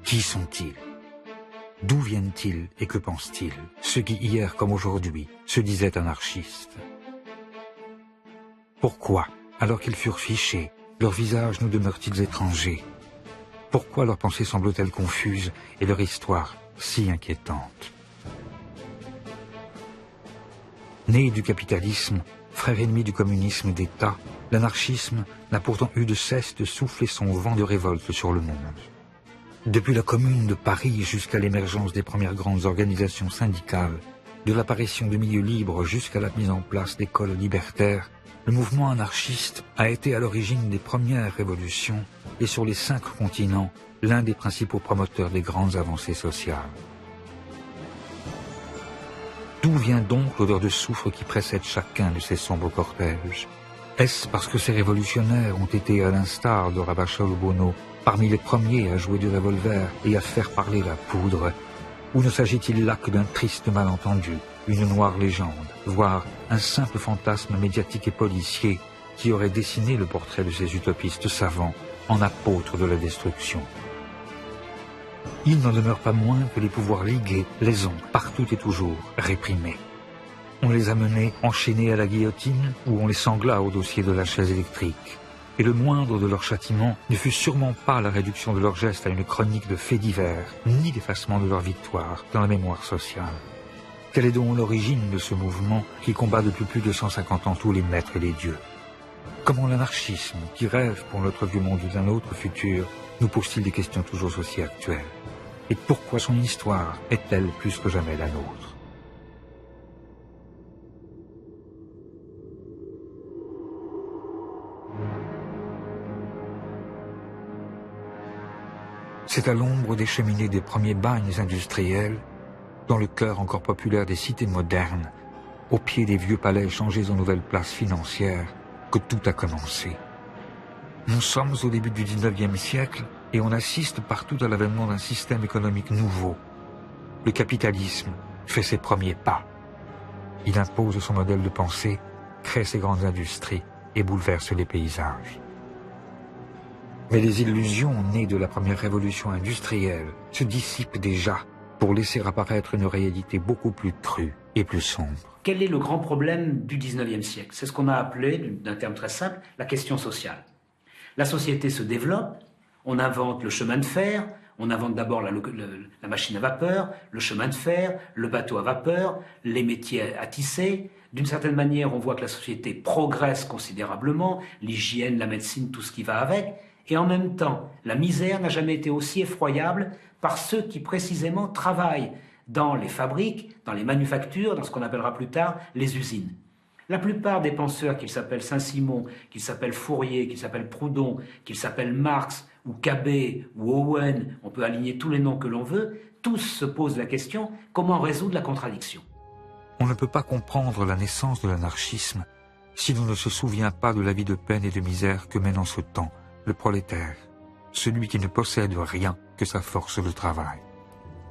Qui sont-ils? D'où viennent-ils et que pensent-ils, ceux qui hier comme aujourd'hui se disaient anarchistes? Pourquoi, alors qu'ils furent fichés, leurs visages nous demeurent-ils étrangers? Pourquoi leurs pensées semblent-elles confuses et leur histoire si inquiétante? Né du capitalisme, frère ennemi du communisme d'État, l'anarchisme n'a pourtant eu de cesse de souffler son vent de révolte sur le monde. Depuis la Commune de Paris jusqu'à l'émergence des premières grandes organisations syndicales, de l'apparition du milieu libre jusqu'à la mise en place d'écoles libertaires, le mouvement anarchiste a été à l'origine des premières révolutions et sur les 5 continents, l'un des principaux promoteurs des grandes avancées sociales. D'où vient donc l'odeur de soufre qui précède chacun de ces sombres cortèges? Est-ce parce que ces révolutionnaires ont été, à l'instar de Ravachol ou Bono, parmi les premiers à jouer du revolver et à faire parler la poudre? Ou ne s'agit-il là que d'un triste malentendu, une noire légende, voire un simple fantasme médiatique et policier qui aurait dessiné le portrait de ces utopistes savants en apôtres de la destruction? Il n'en demeure pas moins que les pouvoirs ligués les ont, partout et toujours, réprimés. On les a menés enchaînés à la guillotine ou on les sangla au dossier de la chaise électrique. Et le moindre de leurs châtiments ne fut sûrement pas la réduction de leurs gestes à une chronique de faits divers, ni l'effacement de leur victoire dans la mémoire sociale. Quelle est donc l'origine de ce mouvement qui combat depuis plus de 150 ans tous les maîtres et les dieux? Comment l'anarchisme, qui rêve pour notre vieux monde d'un autre futur, nous pose-t-il des questions toujours aussi actuelles? Et pourquoi son histoire est-elle plus que jamais la nôtre? C'est à l'ombre des cheminées des premiers bagnes industriels, dans le cœur encore populaire des cités modernes, au pied des vieux palais changés en nouvelles places financières, que tout a commencé. Nous sommes au début du 19e siècle et on assiste partout à l'avènement d'un système économique nouveau. Le capitalisme fait ses premiers pas. Il impose son modèle de pensée, crée ses grandes industries et bouleverse les paysages. Mais les illusions nées de la première révolution industrielle se dissipent déjà pour laisser apparaître une réalité beaucoup plus crue et plus sombre. Quel est le grand problème du 19e siècle? C'est ce qu'on a appelé, d'un terme très simple, la question sociale. La société se développe, on invente le chemin de fer, on invente d'abord la machine à vapeur, le chemin de fer, le bateau à vapeur, les métiers à tisser. D'une certaine manière, on voit que la société progresse considérablement, l'hygiène, la médecine, tout ce qui va avec. Et en même temps, la misère n'a jamais été aussi effroyable par ceux qui précisément travaillent dans les fabriques, dans les manufactures, dans ce qu'on appellera plus tard les usines. La plupart des penseurs, qu'ils s'appellent Saint-Simon, qu'ils s'appellent Fourier, qu'ils s'appellent Proudhon, qu'ils s'appellent Marx ou Cabet ou Owen, on peut aligner tous les noms que l'on veut, tous se posent la question comment résoudre la contradiction. On ne peut pas comprendre la naissance de l'anarchisme si l'on ne se souvient pas de la vie de peine et de misère que mène en ce temps le prolétaire, celui qui ne possède rien que sa force de travail.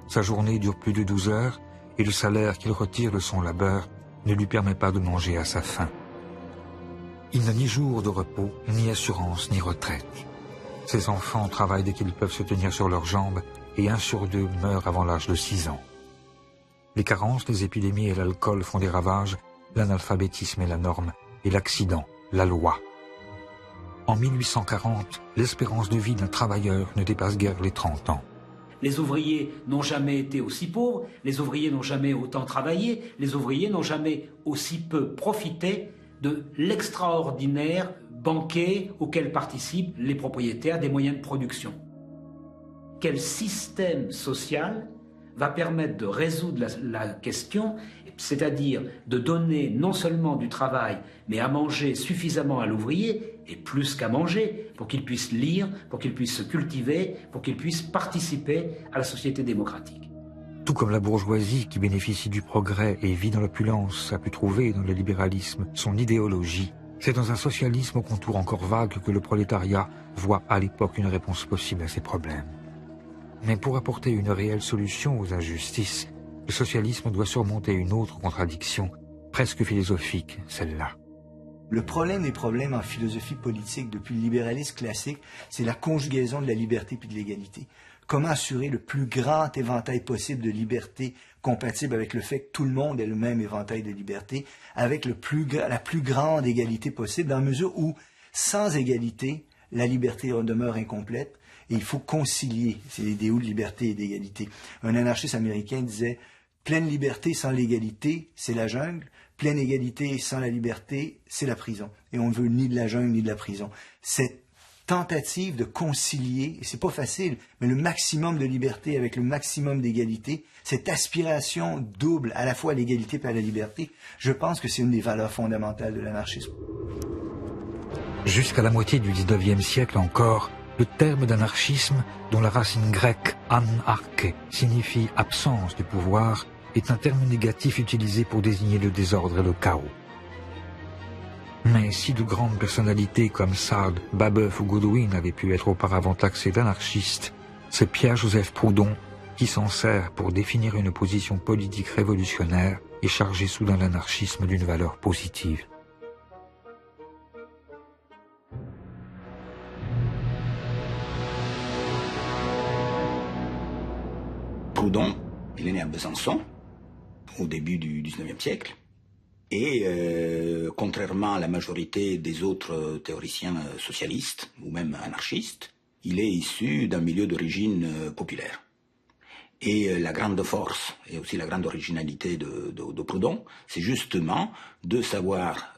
Sa journée dure plus de 12 heures et le salaire qu'il retire de son labeur ne lui permet pas de manger à sa faim. Il n'a ni jour de repos, ni assurance, ni retraite. Ses enfants travaillent dès qu'ils peuvent se tenir sur leurs jambes et 1 sur 2 meurt avant l'âge de 6 ans. Les carences, les épidémies et l'alcool font des ravages, l'analphabétisme est la norme et l'accident, la loi. En 1840, l'espérance de vie d'un travailleur ne dépasse guère les 30 ans. Les ouvriers n'ont jamais été aussi pauvres, les ouvriers n'ont jamais autant travaillé, les ouvriers n'ont jamais aussi peu profité de l'extraordinaire banquet auquel participent les propriétaires des moyens de production. Quel système social va permettre de résoudre la question, c'est-à-dire de donner non seulement du travail, mais à manger suffisamment à l'ouvrier, et plus qu'à manger, pour qu'il puisse lire, pour qu'il puisse se cultiver, pour qu'il puisse participer à la société démocratique. Tout comme la bourgeoisie qui bénéficie du progrès et vit dans l'opulence a pu trouver dans le libéralisme son idéologie, c'est dans un socialisme au contour encore vague que le prolétariat voit à l'époque une réponse possible à ses problèmes. Mais pour apporter une réelle solution aux injustices, le socialisme doit surmonter une autre contradiction, presque philosophique, celle-là. Le problème des problèmes en philosophie politique depuis le libéralisme classique, c'est la conjugaison de la liberté puis de l'égalité. comment assurer le plus grand éventail possible de liberté compatible avec le fait que tout le monde ait le même éventail de liberté, avec la plus grande égalité possible, dans la mesure où, sans égalité, la liberté demeure incomplète, et il faut concilier ces idéaux de liberté et d'égalité. Un anarchiste américain disait « Pleine liberté sans l'égalité, c'est la jungle. Pleine égalité sans la liberté, c'est la prison. » Et on ne veut ni de la jungle ni de la prison. Cette tentative de concilier, et c'est pas facile, mais le maximum de liberté avec le maximum d'égalité, cette aspiration double à la fois à l'égalité et à la liberté, je pense que c'est une des valeurs fondamentales de l'anarchisme. Jusqu'à la moitié du XIXe siècle encore, le terme d'anarchisme, dont la racine grecque anarche signifie absence du pouvoir, est un terme négatif utilisé pour désigner le désordre et le chaos. Mais si de grandes personnalités comme Sade, Babeuf ou Godwin avaient pu être auparavant taxés d'anarchistes, c'est Pierre-Joseph Proudhon qui s'en sert pour définir une position politique révolutionnaire et charger soudain l'anarchisme d'une valeur positive. Proudhon, il est né à Besançon, au début du XIXe siècle, et contrairement à la majorité des autres théoriciens socialistes, ou même anarchistes, il est issu d'un milieu d'origine populaire. Et la grande force, et aussi la grande originalité de Proudhon, c'est justement de savoir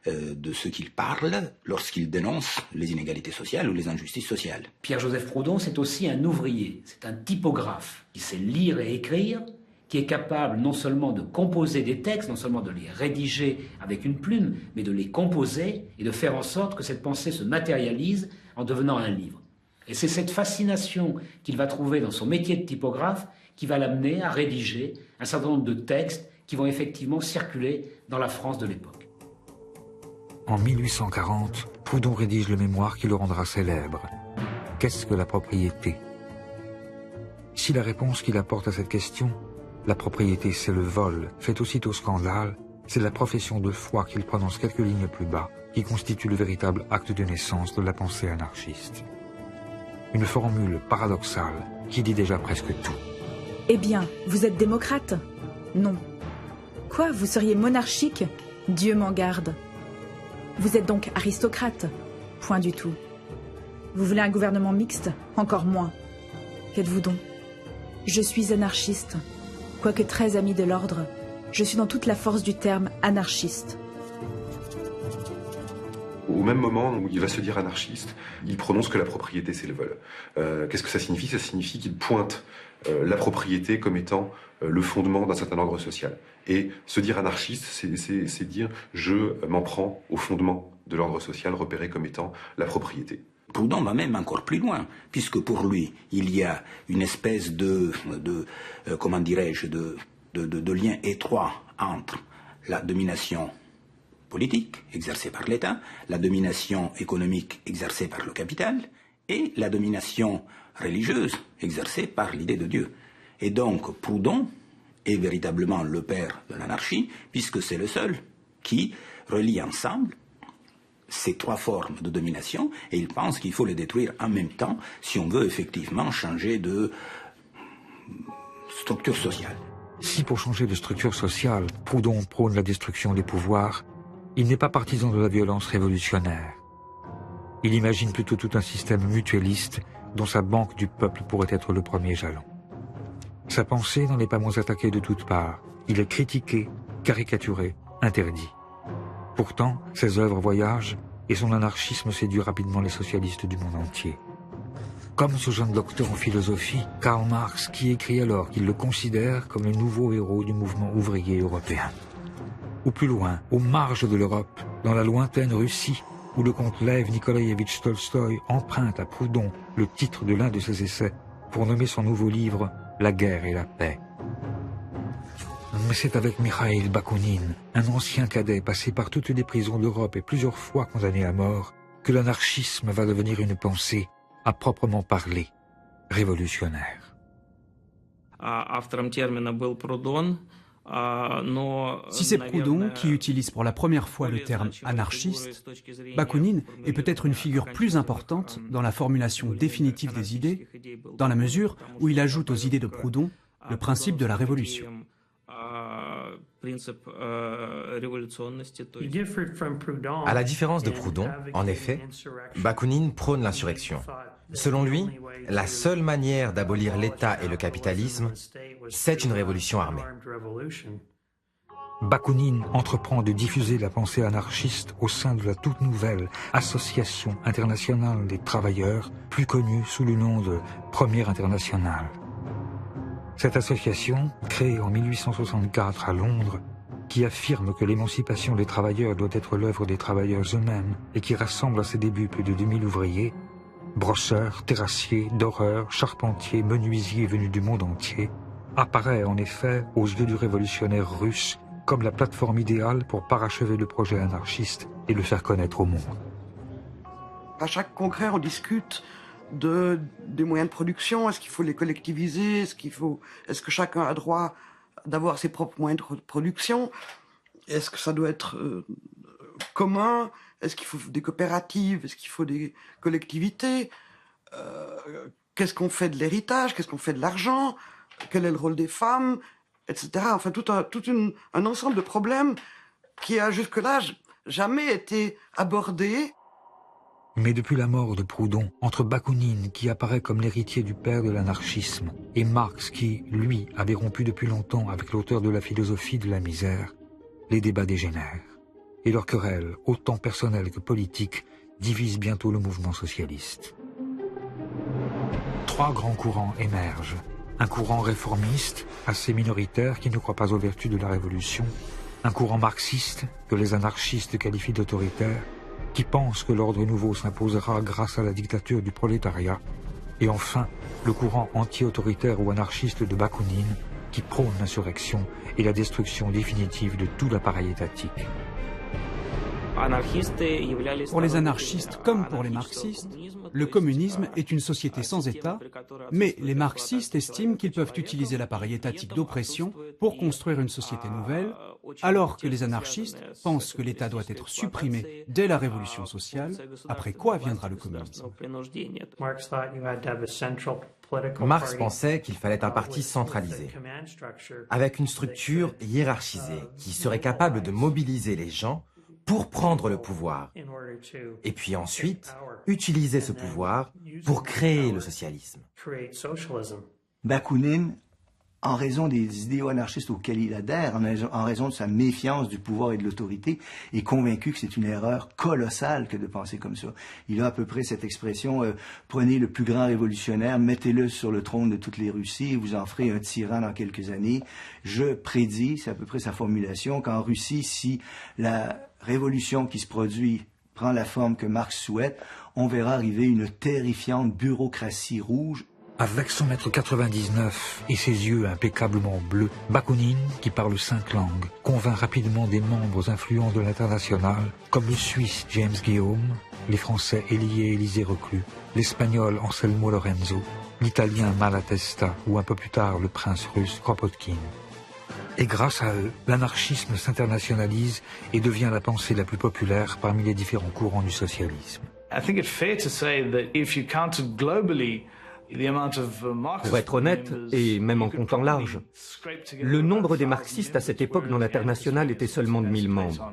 de ce qu'il parle lorsqu'il dénonce les inégalités sociales ou les injustices sociales. Pierre-Joseph Proudhon, c'est aussi un ouvrier, c'est un typographe qui sait lire et écrire, qui est capable non seulement de composer des textes, non seulement de les rédiger avec une plume, mais de les composer et de faire en sorte que cette pensée se matérialise en devenant un livre. Et c'est cette fascination qu'il va trouver dans son métier de typographe qui va l'amener à rédiger un certain nombre de textes qui vont effectivement circuler dans la France de l'époque. En 1840, Proudhon rédige le mémoire qui le rendra célèbre. Qu'est-ce que la propriété? Si la réponse qu'il apporte à cette question, la propriété c'est le vol, fait aussitôt scandale, c'est la profession de foi qu'il prononce quelques lignes plus bas, qui constitue le véritable acte de naissance de la pensée anarchiste. Une formule paradoxale qui dit déjà presque tout. Eh bien, vous êtes démocrate? Non. Quoi, vous seriez monarchique? Dieu m'en garde. Vous êtes donc aristocrate? Point du tout. Vous voulez un gouvernement mixte? Encore moins. Qu'êtes-vous donc? Je suis anarchiste. Quoique très ami de l'ordre, je suis dans toute la force du terme anarchiste. Au même moment où il va se dire anarchiste, il prononce que la propriété c'est le vol. Qu'est-ce que ça signifie? Ça signifie qu'il pointe la propriété comme étant le fondement d'un certain ordre social. Et se dire anarchiste, c'est dire je m'en prends au fondement de l'ordre social repéré comme étant la propriété. Proudhon va même encore plus loin, puisque pour lui, il y a une espèce de lien étroit entre la domination politique exercée par l'État, la domination économique exercée par le capital et la domination religieuse exercée par l'idée de Dieu. Et donc Proudhon est véritablement le père de l'anarchie, puisque c'est le seul qui relie ensemble ces trois formes de domination, et il pense qu'il faut les détruire en même temps si on veut effectivement changer de structure sociale. Si pour changer de structure sociale, Proudhon prône la destruction des pouvoirs, il n'est pas partisan de la violence révolutionnaire. Il imagine plutôt tout un système mutualiste dont sa banque du peuple pourrait être le premier jalon. Sa pensée n'en est pas moins attaquée de toutes parts. Il est critiqué, caricaturé, interdit. Pourtant, ses œuvres voyagent et son anarchisme séduit rapidement les socialistes du monde entier. Comme ce jeune docteur en philosophie, Karl Marx, qui écrit alors qu'il le considère comme le nouveau héros du mouvement ouvrier européen. Ou plus loin, aux marges de l'Europe, dans la lointaine Russie, où le comte Lev Nikolaïevitch Tolstoï emprunte à Proudhon le titre de l'un de ses essais pour nommer son nouveau livre « La guerre et la paix ». Mais c'est avec Mikhaïl Bakounine, un ancien cadet passé par toutes les prisons d'Europe et plusieurs fois condamné à mort, que l'anarchisme va devenir une pensée, à proprement parler, révolutionnaire. Автором термина был Прудон. Si c'est Proudhon qui utilise pour la première fois le terme anarchiste, Bakounine est peut-être une figure plus importante dans la formulation définitive des idées, dans la mesure où il ajoute aux idées de Proudhon le principe de la révolution. À la différence de Proudhon, en effet, Bakounine prône l'insurrection. Selon lui, la seule manière d'abolir l'État et le capitalisme, c'est une révolution armée. Bakounine entreprend de diffuser la pensée anarchiste au sein de la toute nouvelle Association internationale des travailleurs, plus connue sous le nom de Première Internationale. Cette association, créée en 1864 à Londres, qui affirme que l'émancipation des travailleurs doit être l'œuvre des travailleurs eux-mêmes et qui rassemble à ses débuts plus de 2000 ouvriers, brosseurs, terrassiers, doreurs, charpentiers, menuisiers venus du monde entier, apparaît en effet aux yeux du révolutionnaire russe comme la plateforme idéale pour parachever le projet anarchiste et le faire connaître au monde. À chaque congrès, on discute des moyens de production. Est-ce qu'il faut les collectiviser? Est-ce que chacun a droit d'avoir ses propres moyens de production? Est-ce que ça doit être commun? Est-ce qu'il faut des coopératives? Est-ce qu'il faut des collectivités? Qu'est-ce qu'on fait de l'héritage? Qu'est-ce qu'on fait de l'argent? Quel est le rôle des femmes? Etc. Enfin, tout un ensemble de problèmes qui a jusque-là jamais été abordé. Mais depuis la mort de Proudhon, entre Bakounine, qui apparaît comme l'héritier du père de l'anarchisme, et Marx, qui, lui, avait rompu depuis longtemps avec l'auteur de la philosophie de la misère, les débats dégénèrent. Et leur querelle, autant personnelle que politique, divise bientôt le mouvement socialiste. Trois grands courants émergent. Un courant réformiste, assez minoritaire, qui ne croit pas aux vertus de la révolution. Un courant marxiste, que les anarchistes qualifient d'autoritaire, qui pense que l'ordre nouveau s'imposera grâce à la dictature du prolétariat. Et enfin, le courant anti-autoritaire ou anarchiste de Bakounine, qui prône l'insurrection et la destruction définitive de tout l'appareil étatique. Pour les anarchistes comme pour les marxistes, le communisme est une société sans État, mais les marxistes estiment qu'ils peuvent utiliser l'appareil étatique d'oppression pour construire une société nouvelle, alors que les anarchistes pensent que l'État doit être supprimé dès la révolution sociale, après quoi viendra le communisme. Marx pensait qu'il fallait un parti centralisé, avec une structure hiérarchisée qui serait capable de mobiliser les gens pour prendre le pouvoir, et puis ensuite utiliser ce pouvoir pour créer le socialisme. Bakounine, en raison des idéaux anarchistes auxquels il adhère, en raison de sa méfiance du pouvoir et de l'autorité, est convaincu que c'est une erreur colossale que de penser comme ça. Il a à peu près cette expression prenez le plus grand révolutionnaire, mettez-le sur le trône de toutes les Russies, et vous en ferez un tyran dans quelques années. Je prédis, c'est à peu près sa formulation, qu'en Russie, si la révolution qui se produit prend la forme que Marx souhaite, on verra arriver une terrifiante bureaucratie rouge. Avec son mètre 99 et ses yeux impeccablement bleus, Bakounine, qui parle 5 langues, convainc rapidement des membres influents de l'Internationale, comme le Suisse James Guillaume, les Français Élie et Élisée Reclus, l'Espagnol Anselmo Lorenzo, l'Italien Malatesta ou un peu plus tard le prince russe Kropotkin. Et grâce à eux, l'anarchisme s'internationalise et devient la pensée la plus populaire parmi les différents courants du socialisme. Pour être honnête, et même en comptant large, le nombre des marxistes à cette époque dans l'Internationale était seulement de 1000 membres.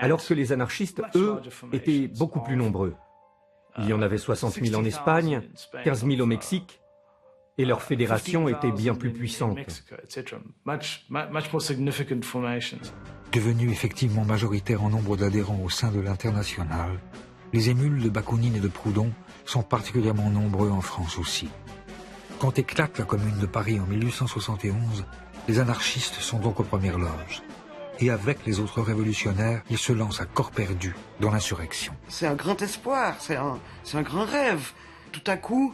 Alors que les anarchistes, eux, étaient beaucoup plus nombreux. Il y en avait 60 000 en Espagne, 15 000 au Mexique, et leur fédération était bien plus puissante. Devenus effectivement majoritaires en nombre d'adhérents au sein de l'Internationale, les émules de Bakounine et de Proudhon sont particulièrement nombreux en France aussi. Quand éclate la Commune de Paris en 1871, les anarchistes sont donc aux premières loges. Et avec les autres révolutionnaires, ils se lancent à corps perdu dans l'insurrection. C'est un grand espoir, c'est un grand rêve. Tout à coup,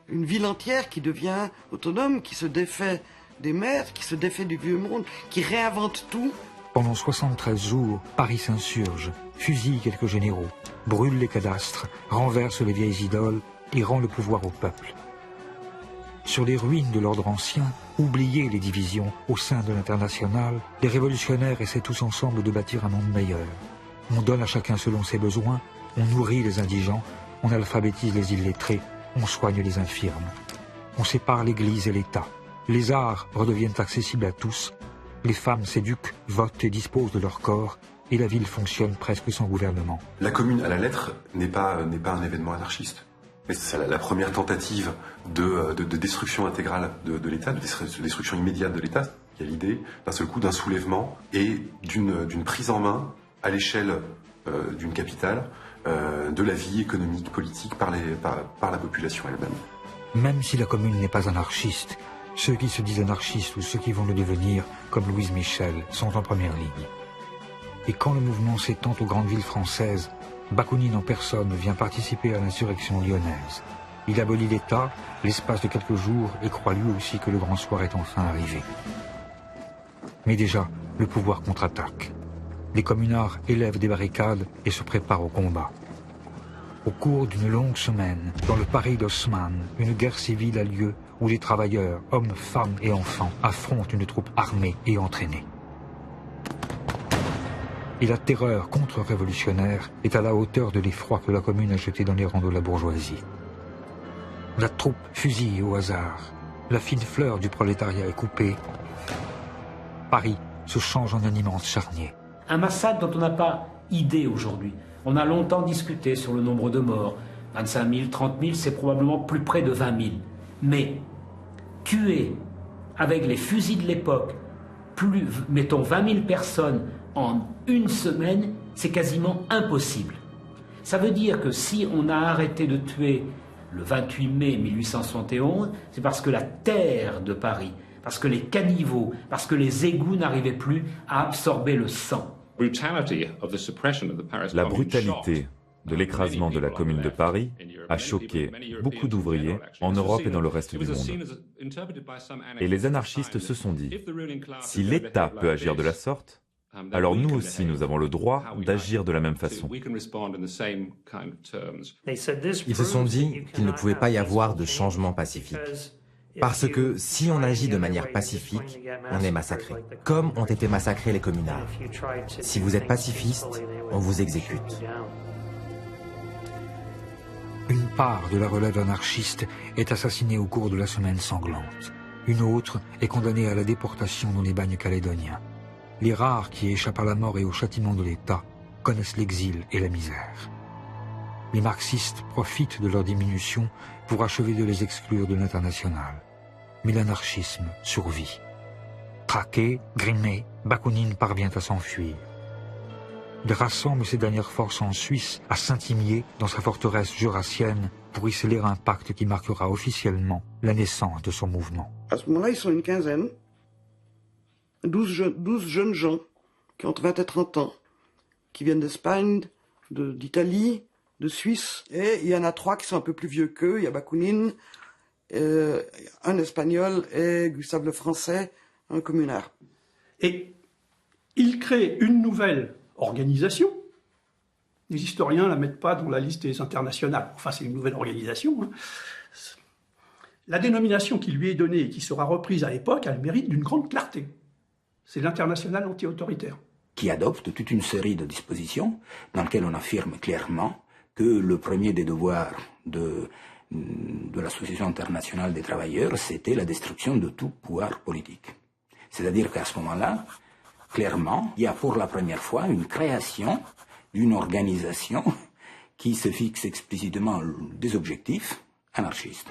une ville entière qui devient autonome, qui se défait des maîtres, qui se défait du vieux monde, qui réinvente tout. Pendant 73 jours, Paris s'insurge, fusille quelques généraux, brûle les cadastres, renverse les vieilles idoles et rend le pouvoir au peuple. sur les ruines de l'ordre ancien, oublier les divisions au sein de l'Internationale, les révolutionnaires essaient tous ensemble de bâtir un monde meilleur. On donne à chacun selon ses besoins, on nourrit les indigents, on alphabétise les illettrés, on soigne les infirmes. On sépare l'Église et l'État. Les arts redeviennent accessibles à tous. Les femmes s'éduquent, votent et disposent de leur corps, et la ville fonctionne presque sans gouvernement. La commune à la lettre n'est pas un événement anarchiste. Mais c'est la première tentative de destruction intégrale de l'État, de destruction immédiate de l'État. Il y a l'idée d'un seul coup d'un soulèvement et d'une prise en main à l'échelle d'une capitale de la vie économique, politique par la population elle-même. Même si la commune n'est pas anarchiste, ceux qui se disent anarchistes ou ceux qui vont le devenir, comme Louise Michel, sont en première ligne. Et quand le mouvement s'étend aux grandes villes françaises, Bakounine en personne vient participer à l'insurrection lyonnaise. Il abolit l'État, l'espace de quelques jours, et croit lui aussi que le grand soir est enfin arrivé. Mais déjà, le pouvoir contre-attaque. Les communards élèvent des barricades et se préparent au combat. Au cours d'une longue semaine, dans le Paris d'Haussmann, une guerre civile a lieu où les travailleurs, hommes, femmes et enfants, affrontent une troupe armée et entraînée. Et la terreur contre-révolutionnaire est à la hauteur de l'effroi que la commune a jeté dans les rangs de la bourgeoisie. La troupe fusille au hasard. La fine fleur du prolétariat est coupée. Paris se change en un immense charnier. Un massacre dont on n'a pas idée aujourd'hui. On a longtemps discuté sur le nombre de morts. 25 000, 30 000, c'est probablement plus près de 20 000. Mais tuer avec les fusils de l'époque, mettons 20 000 personnes en une semaine, c'est quasiment impossible. Ça veut dire que si on a arrêté de tuer le 28 mai 1871, c'est parce que la terre de Paris, parce que les caniveaux, parce que les égouts n'arrivaient plus à absorber le sang. La brutalité de l'écrasement de la Commune de Paris a choqué beaucoup d'ouvriers en Europe et dans le reste du monde. Et les anarchistes se sont dit, si l'État peut agir de la sorte, alors nous aussi nous avons le droit d'agir de la même façon. Ils se sont dit qu'il ne pouvait pas y avoir de changement pacifique. Parce que si on agit de manière pacifique, on est massacré, comme ont été massacrés les communards. Si vous êtes pacifiste, on vous exécute. Une part de la relève anarchiste est assassinée au cours de la semaine sanglante. Une autre est condamnée à la déportation dans les bagnes calédoniens. Les rares qui échappent à la mort et au châtiment de l'État connaissent l'exil et la misère. Les marxistes profitent de leur diminution pour achever de les exclure de l'Internationale. Mais l'anarchisme survit. Traqué, grimé, Bakounine parvient à s'enfuir. Il rassemble ses dernières forces en Suisse, à Saint-Imier, dans sa forteresse jurassienne, pour y sceller un pacte qui marquera officiellement la naissance de son mouvement. À ce moment-là, ils sont une quinzaine, 12 jeunes gens qui ont entre 20 et 30 ans, qui viennent d'Espagne, d'Italie, de Suisse, et il y en a 3 qui sont un peu plus vieux qu'eux. Il y a Bakounine, un Espagnol et Gustave le Français, un communard. Et il crée une nouvelle organisation. Les historiens ne la mettent pas dans la liste des internationales. Enfin, c'est une nouvelle organisation. Hein. La dénomination qui lui est donnée et qui sera reprise à l'époque a le mérite d'une grande clarté. C'est l'Internationale anti-autoritaire. Qui adopte toute une série de dispositions dans lesquelles on affirme clairement que le premier des devoirs de l'Association internationale des travailleurs, c'était la destruction de tout pouvoir politique. C'est-à-dire qu'à ce moment-là, clairement, il y a pour la première fois une création d'une organisation qui se fixe explicitement des objectifs anarchistes.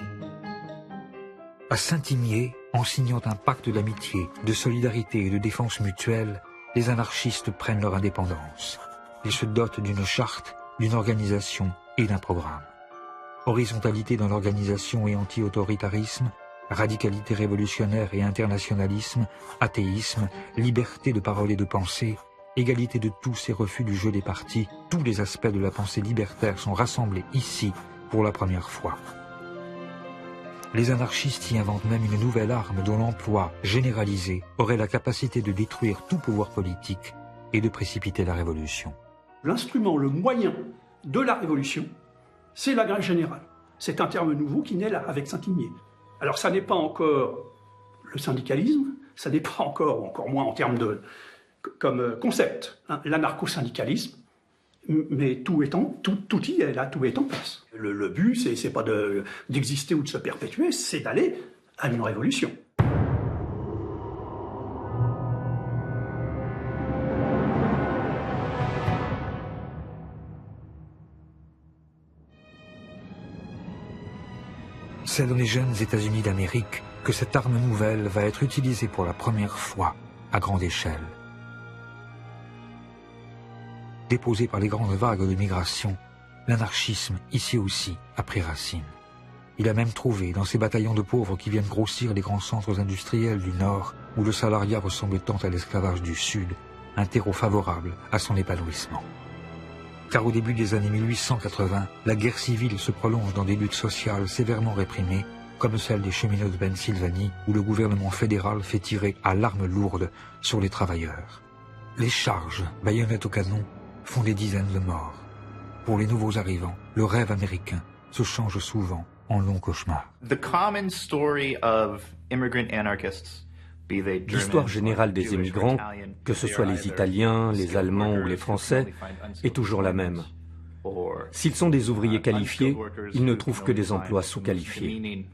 À Saint-Imier, en signant un pacte d'amitié, de solidarité et de défense mutuelle, les anarchistes prennent leur indépendance. Ils se dotent d'une charte, d'une organisation et d'un programme. Horizontalité dans l'organisation et anti-autoritarisme, radicalité révolutionnaire et internationalisme, athéisme, liberté de parole et de pensée, égalité de tous et refus du jeu des partis, tous les aspects de la pensée libertaire sont rassemblés ici pour la première fois. Les anarchistes y inventent même une nouvelle arme dont l'emploi généralisé aurait la capacité de détruire tout pouvoir politique et de précipiter la révolution. L'instrument, le moyen de la révolution, c'est la grève générale. C'est un terme nouveau qui naît là, avec Saint-Imier. Alors ça n'est pas encore le syndicalisme, ça n'est pas encore moins en termes de comme concept, hein, l'anarcho-syndicalisme, mais tout y est là, tout est en place. Le but, c'est pas d'exister ou de se perpétuer, c'est d'aller à une révolution. C'est dans les jeunes États-Unis d'Amérique que cette arme nouvelle va être utilisée pour la première fois à grande échelle. Déposé par les grandes vagues de migration, l'anarchisme, ici aussi, a pris racine. Il a même trouvé, dans ces bataillons de pauvres qui viennent grossir les grands centres industriels du Nord, où le salariat ressemble tant à l'esclavage du Sud, un terreau favorable à son épanouissement. Car au début des années 1880, la guerre civile se prolonge dans des luttes sociales sévèrement réprimées, comme celle des cheminots de Pennsylvanie, où le gouvernement fédéral fait tirer à l'arme lourde sur les travailleurs. Les charges, baïonnettes au canon, font des dizaines de morts. Pour les nouveaux arrivants, le rêve américain se change souvent en long cauchemar. L'histoire générale des émigrants, que ce soit les Italiens, les Allemands ou les Français, est toujours la même. S'ils sont des ouvriers qualifiés, ils ne trouvent que des emplois sous-qualifiés.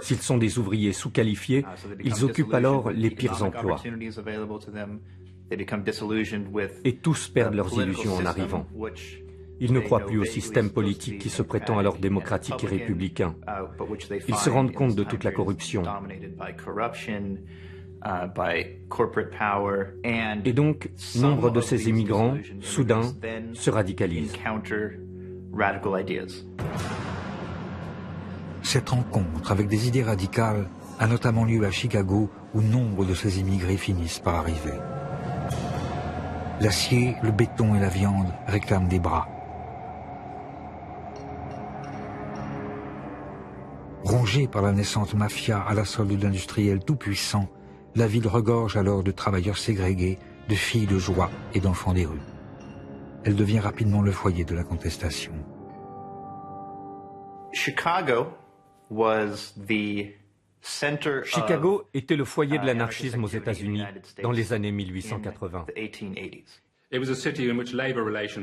S'ils sont des ouvriers sous-qualifiés, ils occupent alors les pires emplois. Et tous perdent leurs illusions en arrivant. Ils ne croient plus au système politique qui se prétend alors démocratique et républicain. Ils se rendent compte de toute la corruption. Et donc, nombre de ces immigrants, soudain, se radicalisent. Cette rencontre avec des idées radicales a notamment lieu à Chicago, où nombre de ces immigrés finissent par arriver. L'acier, le béton et la viande réclament des bras. Rongée par la naissante mafia à la solde d'industriels tout-puissants, la ville regorge alors de travailleurs ségrégués, de filles de joie et d'enfants des rues. Elle devient rapidement le foyer de la contestation. Chicago était le foyer de l'anarchisme aux États-Unis dans les années 1880.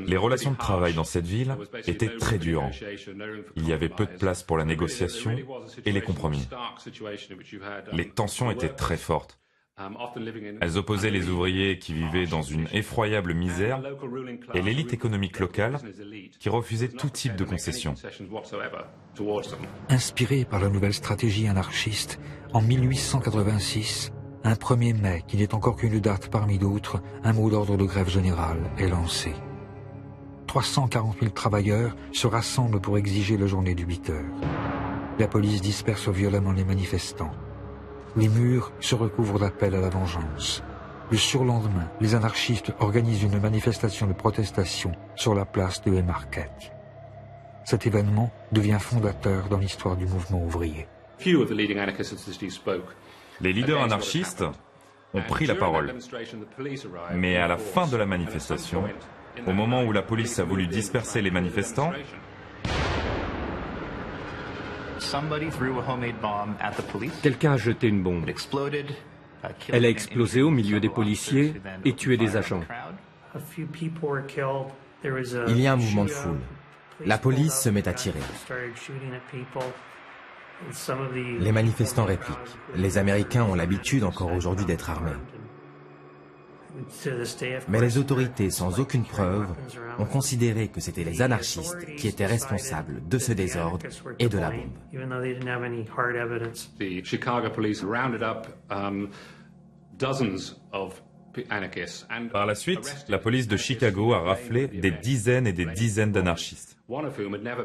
Les relations de travail dans cette ville étaient très dures. Il y avait peu de place pour la négociation et les compromis. Les tensions étaient très fortes. Elles opposaient les ouvriers qui vivaient dans une effroyable misère et l'élite économique locale qui refusait tout type de concessions. Inspiré par la nouvelle stratégie anarchiste, en 1886, un 1er mai, qui n'est encore qu'une date parmi d'autres, un mot d'ordre de grève générale est lancé. 340 000 travailleurs se rassemblent pour exiger la journée de 8 heures. La police disperse violemment les manifestants. Les murs se recouvrent d'appels à la vengeance. Le surlendemain, les anarchistes organisent une manifestation de protestation sur la place de Haymarket. Cet événement devient fondateur dans l'histoire du mouvement ouvrier. Les leaders anarchistes ont pris la parole. Mais à la fin de la manifestation, au moment où la police a voulu disperser les manifestants, quelqu'un a jeté une bombe. Elle a explosé au milieu des policiers et tué des agents. Il y a un mouvement de foule. La police se met à tirer. Les manifestants répliquent. Les Américains ont l'habitude encore aujourd'hui d'être armés. Mais les autorités, sans aucune preuve, ont considéré que c'étaient les anarchistes qui étaient responsables de ce désordre et de la bombe. Par la suite, la police de Chicago a raflé des dizaines et des dizaines d'anarchistes.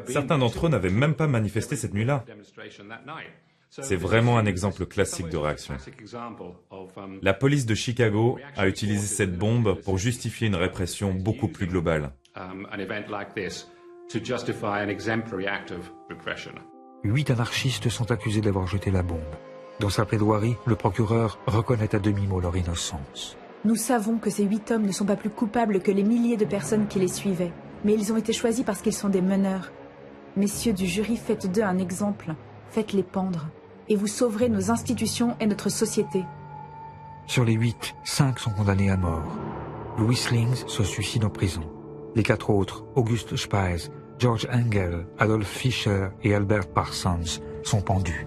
Certains d'entre eux n'avaient même pas manifesté cette nuit-là. C'est vraiment un exemple classique de réaction. La police de Chicago a utilisé cette bombe pour justifier une répression beaucoup plus globale. 8 anarchistes sont accusés d'avoir jeté la bombe. Dans sa plaidoirie, le procureur reconnaît à demi-mot leur innocence. Nous savons que ces 8 hommes ne sont pas plus coupables que les milliers de personnes qui les suivaient, mais ils ont été choisis parce qu'ils sont des meneurs. Messieurs du jury, faites d'eux un exemple, faites-les pendre. et vous sauverez nos institutions et notre société. Sur les 8, 5 sont condamnés à mort. Louis Slings se suicide en prison. Les 4 autres, Auguste Speis, George Engel, Adolf Fischer et Albert Parsons, sont pendus.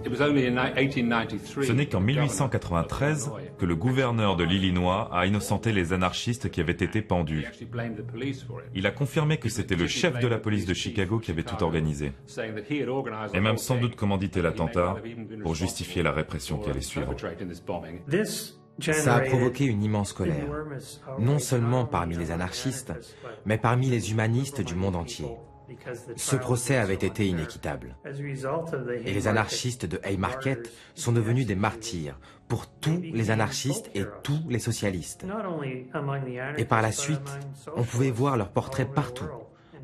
Ce n'est qu'en 1893 que le gouverneur de l'Illinois a innocenté les anarchistes qui avaient été pendus. Il a confirmé que c'était le chef de la police de Chicago qui avait tout organisé, et même sans doute commandité l'attentat pour justifier la répression qui allait suivre. Ça a provoqué une immense colère, non seulement parmi les anarchistes, mais parmi les humanistes du monde entier. Ce procès avait été inéquitable. Et les anarchistes de Haymarket sont devenus des martyrs pour tous les anarchistes et tous les socialistes. Et par la suite, on pouvait voir leurs portraits partout,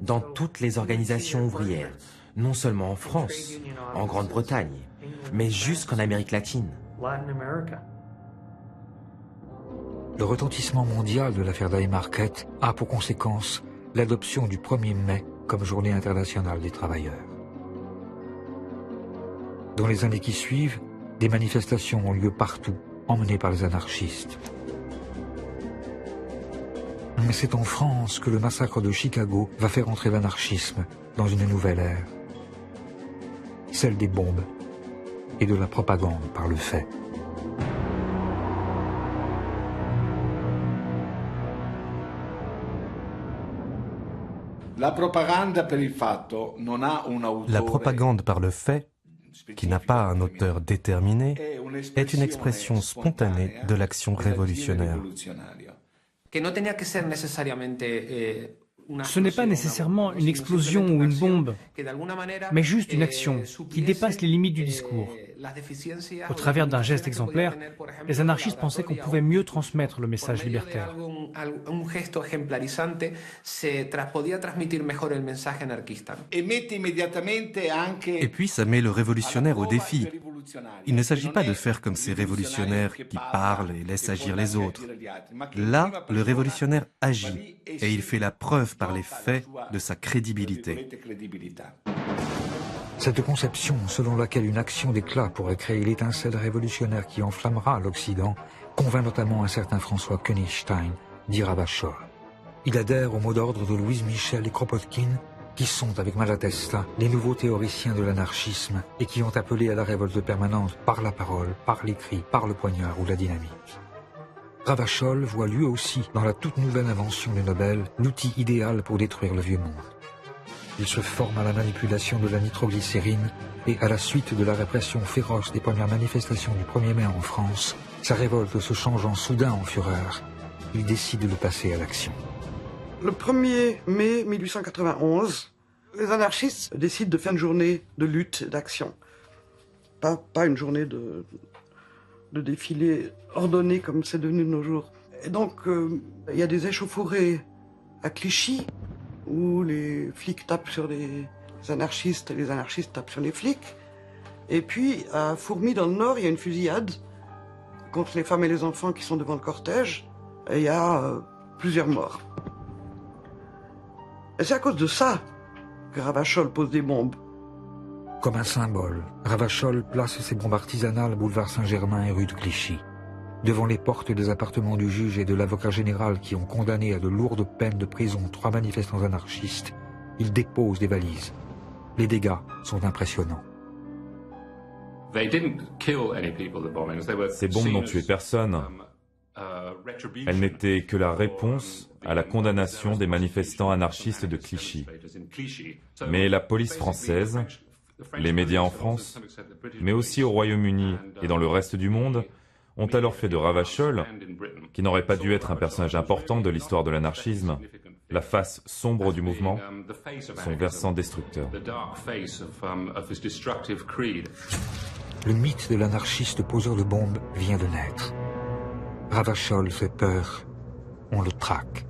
dans toutes les organisations ouvrières, non seulement en France, en Grande-Bretagne, mais jusqu'en Amérique latine. Le retentissement mondial de l'affaire d'Haymarket a pour conséquence l'adoption du 1er mai comme journée internationale des travailleurs. Dans les années qui suivent, des manifestations ont lieu partout, emmenées par les anarchistes. Mais c'est en France que le massacre de Chicago va faire entrer l'anarchisme dans une nouvelle ère. Celle des bombes et de la propagande par le fait. La propagande par le fait, qui n'a pas un auteur déterminé, est une expression spontanée de l'action révolutionnaire. Ce n'est pas nécessairement une explosion ou une bombe, mais juste une action qui dépasse les limites du discours. Au travers d'un geste exemplaire, les anarchistes pensaient qu'on pouvait mieux transmettre le message libertaire. Et puis ça met le révolutionnaire au défi. Il ne s'agit pas de faire comme ces révolutionnaires qui parlent et laissent agir les autres. Là, le révolutionnaire agit et il fait la preuve par les faits de sa crédibilité. Cette conception selon laquelle une action d'éclat pourrait créer l'étincelle révolutionnaire qui enflammera l'Occident convainc notamment un certain François Königstein, dit Ravachol. Il adhère au mot d'ordre de Louise Michel et Kropotkin, qui sont, avec Malatesta, les nouveaux théoriciens de l'anarchisme et qui ont appelé à la révolte permanente par la parole, par l'écrit, par le poignard ou la dynamite. Ravachol voit lui aussi, dans la toute nouvelle invention de Nobel, l'outil idéal pour détruire le vieux monde. Il se forme à la manipulation de la nitroglycérine et à la suite de la répression féroce des premières manifestations du 1er mai en France, sa révolte se changeant soudain en fureur, il décide de passer à l'action. Le 1er mai 1891, les anarchistes décident de faire une journée de lutte et d'action. Pas une journée de défilé ordonné comme c'est devenu de nos jours. Et donc, il y a des échauffourées à Clichy, où les flics tapent sur les anarchistes et les anarchistes tapent sur les flics. Et puis, à Fourmies, dans le Nord, il y a une fusillade contre les femmes et les enfants qui sont devant le cortège. Et il y a plusieurs morts. Et c'est à cause de ça que Ravachol pose des bombes. Comme un symbole, Ravachol place ses bombes artisanales boulevard Saint-Germain et rue de Clichy. Devant les portes des appartements du juge et de l'avocat général qui ont condamné à de lourdes peines de prison 3 manifestants anarchistes, il dépose des valises. Les dégâts sont impressionnants. Ces bombes n'ont tué personne. Elles n'étaient que la réponse à la condamnation des manifestants anarchistes de Clichy. Mais la police française, les médias en France, mais aussi au Royaume-Uni et dans le reste du monde, ont alors fait de Ravachol, qui n'aurait pas dû être un personnage important de l'histoire de l'anarchisme, la face sombre du mouvement, son versant destructeur. Le mythe de l'anarchiste poseur de bombes vient de naître. Ravachol fait peur, on le traque.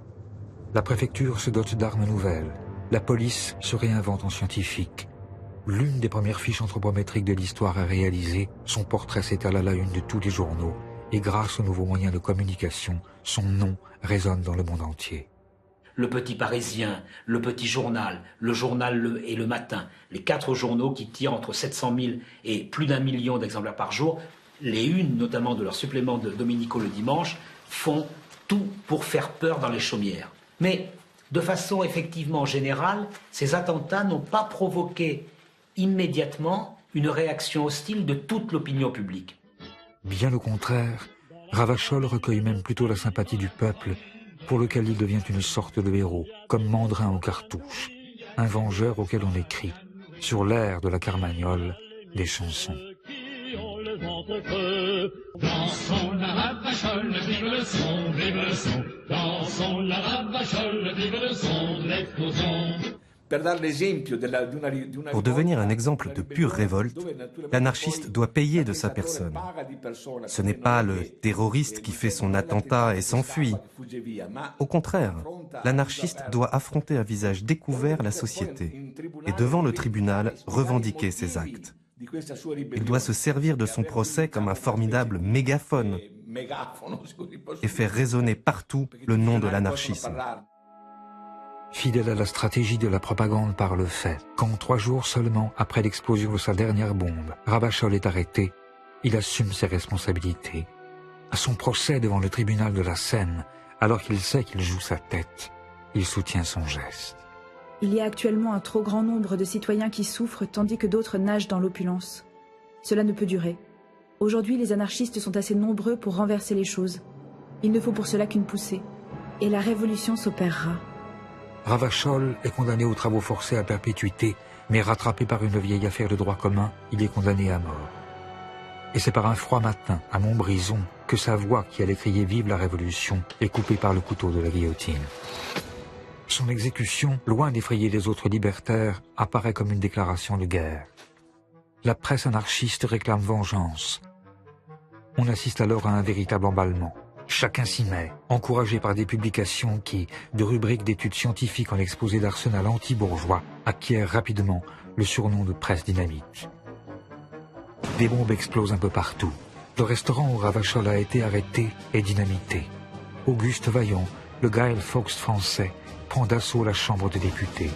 La préfecture se dote d'armes nouvelles, la police se réinvente en scientifique. L'une des premières fiches anthropométriques de l'histoire à réaliser, son portrait s'étale à la une de tous les journaux, et grâce aux nouveaux moyens de communication, son nom résonne dans le monde entier. Le Petit Parisien, Le Petit Journal, Le Journal et Le Matin, les 4 journaux qui tirent entre 700 000 et plus d'1 million d'exemplaires par jour, les unes notamment de leurs suppléments de dominicaux le dimanche, font tout pour faire peur dans les chaumières. Mais de façon effectivement générale, ces attentats n'ont pas provoqué immédiatement une réaction hostile de toute l'opinion publique. Bien au contraire, Ravachol recueille même plutôt la sympathie du peuple, pour lequel il devient une sorte de héros, comme Mandrin aux cartouches, un vengeur auquel on écrit, sur l'air de la Carmagnole, des chansons. Dansons la Ravachol, vive le son, vive le son. Dansons la Ravachol, vive le son, l'explosion. Pour devenir un exemple de pure révolte, l'anarchiste doit payer de sa personne. Ce n'est pas le terroriste qui fait son attentat et s'enfuit. Au contraire, l'anarchiste doit affronter à visage découvert la société et devant le tribunal revendiquer ses actes. Il doit se servir de son procès comme un formidable mégaphone et faire résonner partout le nom de l'anarchisme. Fidèle à la stratégie de la propagande par le fait, quand 3 jours seulement après l'explosion de sa dernière bombe, Ravachol est arrêté, il assume ses responsabilités. À son procès devant le tribunal de la Seine, alors qu'il sait qu'il joue sa tête, il soutient son geste. Il y a actuellement un trop grand nombre de citoyens qui souffrent tandis que d'autres nagent dans l'opulence. Cela ne peut durer. Aujourd'hui, les anarchistes sont assez nombreux pour renverser les choses. Il ne faut pour cela qu'une poussée. Et la révolution s'opérera. Ravachol est condamné aux travaux forcés à perpétuité, mais rattrapé par une vieille affaire de droit commun, il est condamné à mort. Et c'est par un froid matin, à Montbrison, que sa voix qui allait crier « Vive la Révolution » est coupée par le couteau de la guillotine. Son exécution, loin d'effrayer les autres libertaires, apparaît comme une déclaration de guerre. La presse anarchiste réclame vengeance. On assiste alors à un véritable emballement. Chacun s'y met, encouragé par des publications qui, de rubriques d'études scientifiques en exposé d'arsenal anti-bourgeois, acquièrent rapidement le surnom de presse dynamite. Des bombes explosent un peu partout. Le restaurant où Ravachol a été arrêté est dynamité. Auguste Vaillant, le Guy Fawkes français, prend d'assaut la Chambre des députés.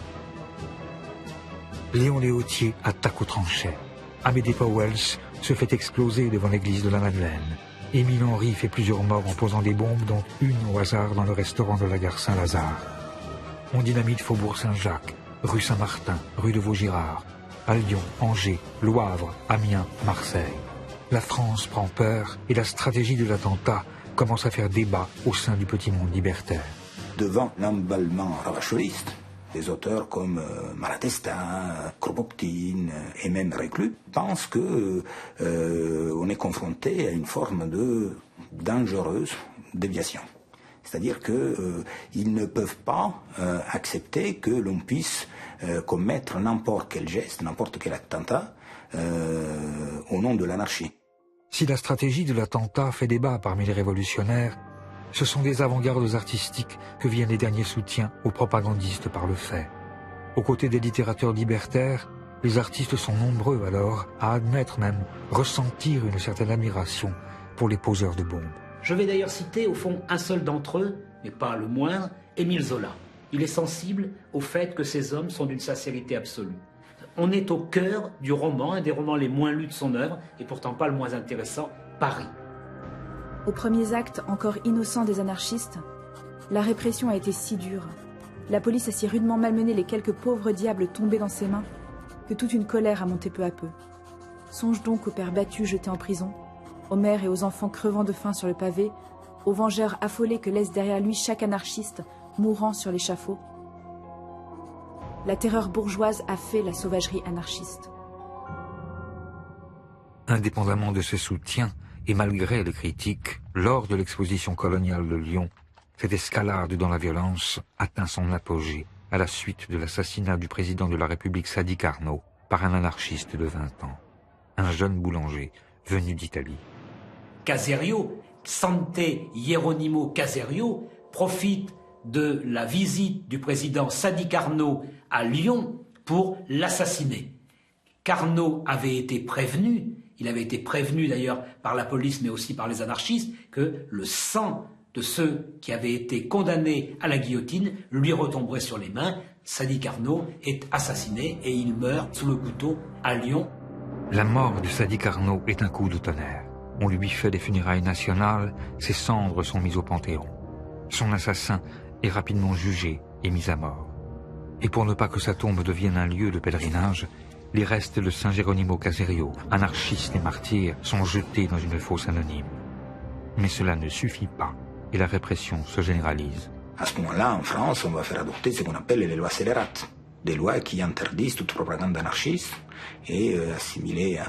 Léon Léautier attaque au tranchet. Amédée Powells se fait exploser devant l'église de la Madeleine. Émile Henry fait plusieurs morts en posant des bombes, dont une au hasard dans le restaurant de la gare Saint-Lazare. On dynamite Faubourg Saint-Jacques, rue Saint-Martin, rue de Vaugirard, à Lyon, Angers, Le Havre, Amiens, Marseille. La France prend peur et la stratégie de l'attentat commence à faire débat au sein du petit monde libertaire. Devant l'emballement ravacholiste, des auteurs comme Malatesta, Kropotkin et même Reclus pensent que on est confronté à une forme de dangereuse déviation. C'est-à-dire qu'ils ne peuvent pas accepter que l'on puisse commettre n'importe quel geste, n'importe quel attentat au nom de l'anarchie. Si la stratégie de l'attentat fait débat parmi les révolutionnaires, ce sont des avant-gardes artistiques que viennent les derniers soutiens aux propagandistes par le fait. Aux côtés des littérateurs libertaires, les artistes sont nombreux alors à admettre même, ressentir une certaine admiration pour les poseurs de bombes. Je vais d'ailleurs citer au fond un seul d'entre eux, mais pas le moindre, Émile Zola. Il est sensible au fait que ces hommes sont d'une sincérité absolue. On est au cœur du roman, un des romans les moins lus de son œuvre, et pourtant pas le moins intéressant, Paris. Aux premiers actes encore innocents des anarchistes, la répression a été si dure, la police a si rudement malmené les quelques pauvres diables tombés dans ses mains, que toute une colère a monté peu à peu. Songe donc aux pères battus jetés en prison, aux mères et aux enfants crevant de faim sur le pavé, aux vengeurs affolés que laisse derrière lui chaque anarchiste mourant sur l'échafaud. La terreur bourgeoise a fait la sauvagerie anarchiste. Indépendamment de ce soutien, et malgré les critiques, lors de l'exposition coloniale de Lyon, cette escalade dans la violence atteint son apogée à la suite de l'assassinat du président de la République Sadi Carnot par un anarchiste de 20 ans, un jeune boulanger venu d'Italie. Caserio, Sante Hieronimo Caserio, profite de la visite du président Sadi Carnot à Lyon pour l'assassiner. Carnot avait été prévenu, il avait été prévenu d'ailleurs par la police mais aussi par les anarchistes, que le sang de ceux qui avaient été condamnés à la guillotine lui retomberait sur les mains. Sadi Carnot est assassiné et il meurt sous le couteau à Lyon. La mort de Sadi Carnot est un coup de tonnerre. On lui fait des funérailles nationales, ses cendres sont mises au Panthéon. Son assassin est rapidement jugé et mis à mort. Et pour ne pas que sa tombe devienne un lieu de pèlerinage, les restes de Saint Geronimo Caserio, anarchiste et martyr, sont jetés dans une fosse anonyme. Mais cela ne suffit pas et la répression se généralise. À ce moment-là, en France, on va faire adopter ce qu'on appelle les lois scélérates. Des lois qui interdisent toute propagande anarchiste et assimilée à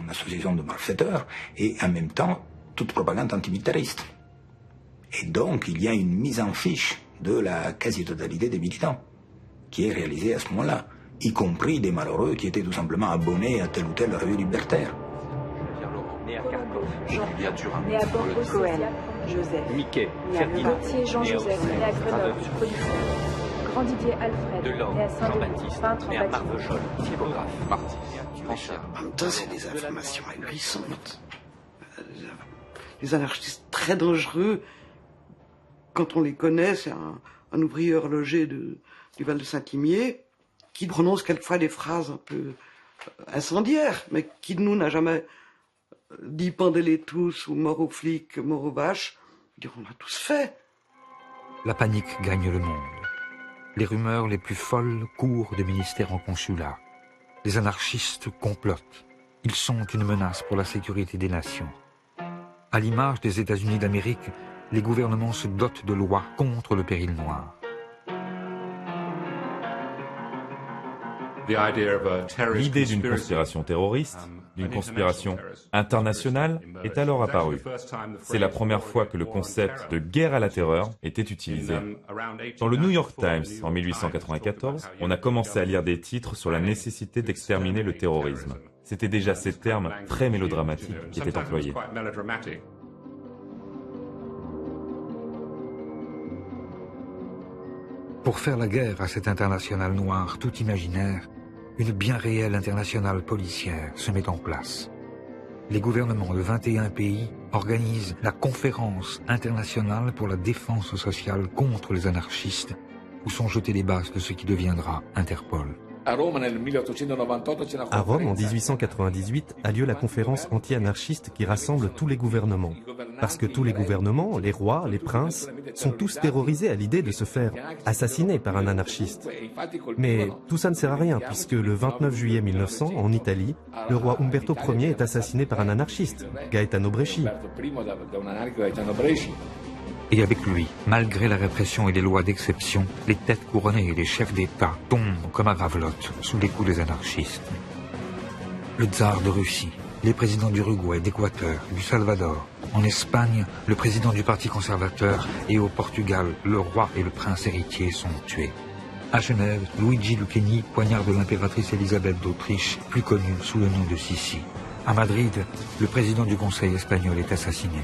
une association de malfaiteurs et en même temps toute propagande antimilitariste. Et donc, il y a une mise en fiche de la quasi-totalité des militants qui est réalisée à ce moment-là, y compris des malheureux qui étaient tout simplement abonnés à telle ou telle revue libertaire. Jean-Pierre Turin, né à Bordeaux, Cohen, Joseph, Mickey, Ferdinand, Gauthier, Jean-Joseph, né à Grenoble, producteur, Grand Didier Alfred, né à Saint-Denis, peintre, bâtiment, typographe, Richard. En même temps, c'est des informations ahurissantes. Les anarchistes très dangereux, quand on les connaît, c'est un ouvrier horloger du Val de Saint-Imier, qui prononce quelquefois des phrases un peu incendiaires, mais qui de nous n'a jamais dit pendez-les tous ou mort aux flics, mort aux vaches. On l'a tous fait. La panique gagne le monde. Les rumeurs les plus folles courent de ministère en consulat. Les anarchistes complotent. Ils sont une menace pour la sécurité des nations. À l'image des États-Unis d'Amérique, les gouvernements se dotent de lois contre le péril noir. L'idée d'une conspiration terroriste, d'une conspiration internationale, est alors apparue. C'est la première fois que le concept de guerre à la terreur était utilisé. Dans le New York Times, en 1894, on a commencé à lire des titres sur la nécessité d'exterminer le terrorisme. C'était déjà ces termes très mélodramatiques qui étaient employés. Pour faire la guerre à cette internationale noire tout imaginaire, une bien réelle internationale policière se met en place. Les gouvernements de 21 pays organisent la Conférence internationale pour la défense sociale contre les anarchistes, où sont jetées les bases de ce qui deviendra Interpol. À Rome, en 1898, a lieu la conférence anti-anarchiste qui rassemble tous les gouvernements. Parce que tous les gouvernements, les rois, les princes, sont tous terrorisés à l'idée de se faire assassiner par un anarchiste. Mais tout ça ne sert à rien, puisque le 29 juillet 1900, en Italie, le roi Umberto Ier est assassiné par un anarchiste, Gaetano Bresci. Et avec lui, malgré la répression et les lois d'exception, les têtes couronnées et les chefs d'État tombent comme à Gravelotte sous les coups des anarchistes. Le tsar de Russie, les présidents d'Uruguay, d'Équateur, du Salvador, en Espagne, le président du Parti conservateur et au Portugal, le roi et le prince héritier sont tués. À Genève, Luigi Lucchini poignarde l'impératrice Élisabeth d'Autriche, plus connue sous le nom de Sissi. À Madrid, le président du Conseil espagnol est assassiné.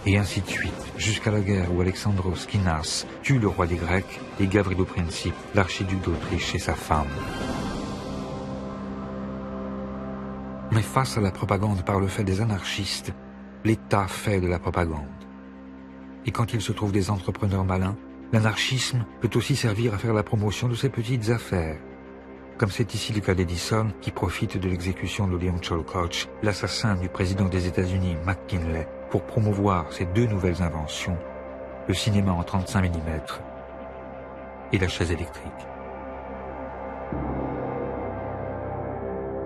Et ainsi de suite, jusqu'à la guerre où Alexandros Skinas tue le roi des Grecs et Gavrilo Princip, l'archiduc d'Autriche et sa femme. Mais face à la propagande par le fait des anarchistes, l'État fait de la propagande. Et quand il se trouve des entrepreneurs malins, l'anarchisme peut aussi servir à faire la promotion de ses petites affaires. Comme c'est ici le cas d'Edison, qui profite de l'exécution de Leon Chilcoch, l'assassin du président des États-Unis, McKinley, pour promouvoir ses deux nouvelles inventions, le cinéma en 35 mm et la chaise électrique.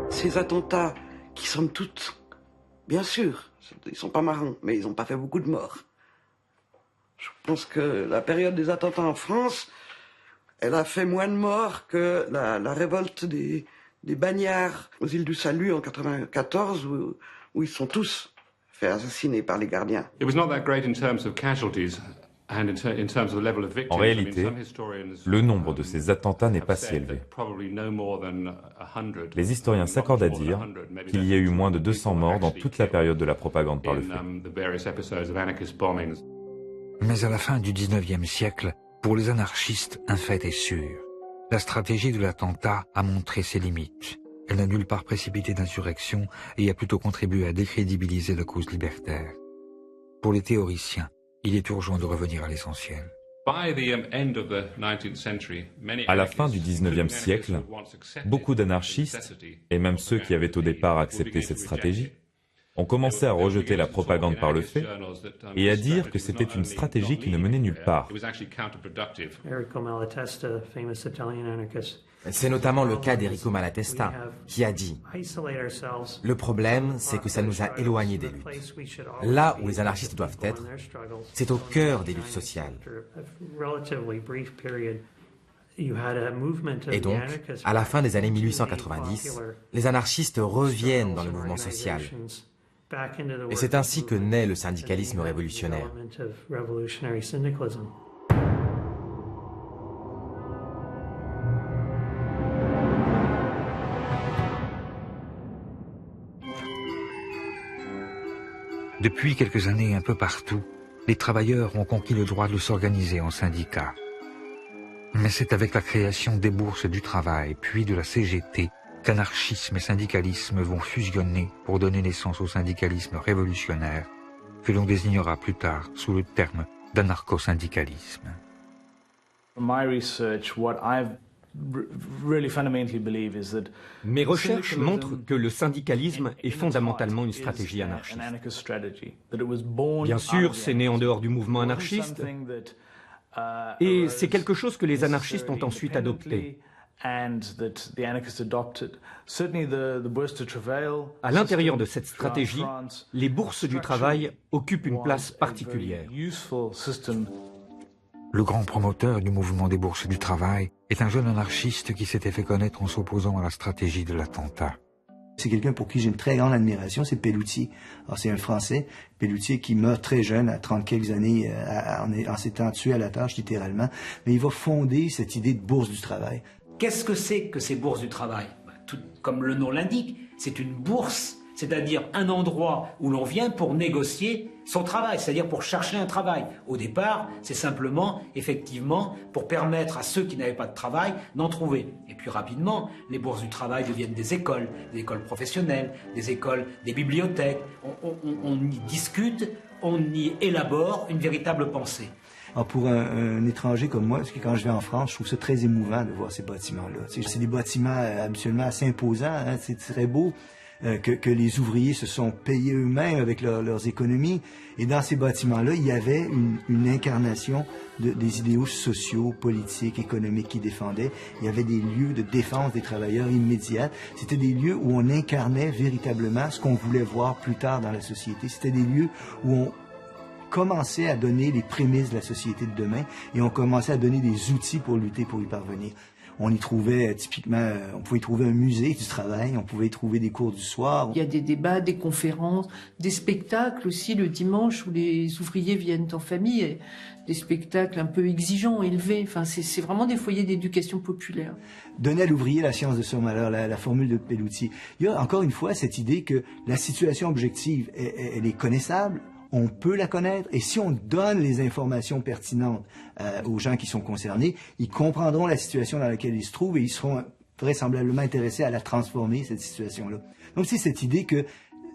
Ces attentats qui somme toute, bien sûr, ils sont pas marrants, mais ils n'ont pas fait beaucoup de morts. Je pense que la période des attentats en France, elle a fait moins de morts que la révolte des bagnards aux îles du Salut en 94, où ils sont tous fait assassiner par les gardiens. En réalité, le nombre de ces attentats n'est pas si élevé. Les historiens s'accordent à dire qu'il y a eu moins de 200 morts dans toute la période de la propagande par le fait. Mais à la fin du 19e siècle, pour les anarchistes, un fait est sûr. La stratégie de l'attentat a montré ses limites. Elle n'a nulle part précipité d'insurrection et a plutôt contribué à décrédibiliser la cause libertaire. Pour les théoriciens, il est urgent de revenir à l'essentiel. À la fin du XIXe siècle, beaucoup d'anarchistes, et même ceux qui avaient au départ accepté cette stratégie, ont commencé à rejeter la propagande par le fait et à dire que c'était une stratégie qui ne menait nulle part. C'est notamment le cas d'Enrico Malatesta, qui a dit « Le problème, c'est que ça nous a éloignés des luttes. Là où les anarchistes doivent être, c'est au cœur des luttes sociales. » Et donc, à la fin des années 1890, les anarchistes reviennent dans le mouvement social. Et c'est ainsi que naît le syndicalisme révolutionnaire. Depuis quelques années, un peu partout, les travailleurs ont conquis le droit de s'organiser en syndicats. Mais c'est avec la création des bourses du travail, puis de la CGT, qu'anarchisme et syndicalisme vont fusionner pour donner naissance au syndicalisme révolutionnaire, que l'on désignera plus tard sous le terme d'anarcho-syndicalisme. Mes recherches montrent que le syndicalisme est fondamentalement une stratégie anarchiste. Bien sûr, c'est né en dehors du mouvement anarchiste, et c'est quelque chose que les anarchistes ont ensuite adopté. À l'intérieur de cette stratégie, les bourses du travail occupent une place particulière. Le grand promoteur du mouvement des bourses du travail est un jeune anarchiste qui s'était fait connaître en s'opposant à la stratégie de l'attentat. C'est quelqu'un pour qui j'ai une très grande admiration, c'est Pelloutier. Alors c'est un Français, Pelloutier, qui meurt très jeune, à 30 quelques années, en s'étant tué à la tâche littéralement. Mais il va fonder cette idée de bourse du travail. Qu'est-ce que c'est que ces bourses du travail? Tout comme le nom l'indique, c'est une bourse, c'est-à-dire un endroit où l'on vient pour négocier son travail, c'est-à-dire pour chercher un travail. Au départ, c'est simplement, effectivement, pour permettre à ceux qui n'avaient pas de travail d'en trouver. Et puis rapidement, les bourses du travail deviennent des écoles professionnelles, des écoles, des bibliothèques. On y discute, on y élabore une véritable pensée. Alors pour un étranger comme moi, parce que quand je vais en France, je trouve ça très émouvant de voir ces bâtiments-là. C'est des bâtiments habituellement assez imposants, hein, c'est très beau. Que les ouvriers se sont payés eux-mêmes avec leurs économies. Et dans ces bâtiments-là, il y avait une incarnation des idéaux sociaux, politiques, économiques qu'ils défendaient. Il y avait des lieux de défense des travailleurs immédiats. C'était des lieux où on incarnait véritablement ce qu'on voulait voir plus tard dans la société. C'était des lieux où on commençait à donner les prémices de la société de demain et on commençait à donner des outils pour lutter pour y parvenir. On y trouvait typiquement, on pouvait y trouver un musée du travail, on pouvait y trouver des cours du soir. Il y a des débats, des conférences, des spectacles aussi le dimanche où les ouvriers viennent en famille, des spectacles un peu exigeants, élevés. Enfin, c'est vraiment des foyers d'éducation populaire. Donner à l'ouvrier la science de son malheur, la formule de Pelloutier. Il y a encore une fois cette idée que la situation objective, elle est connaissable. On peut la connaître et si on donne les informations pertinentes aux gens qui sont concernés, ils comprendront la situation dans laquelle ils se trouvent et ils seront vraisemblablement intéressés à la transformer, cette situation-là. Donc c'est cette idée que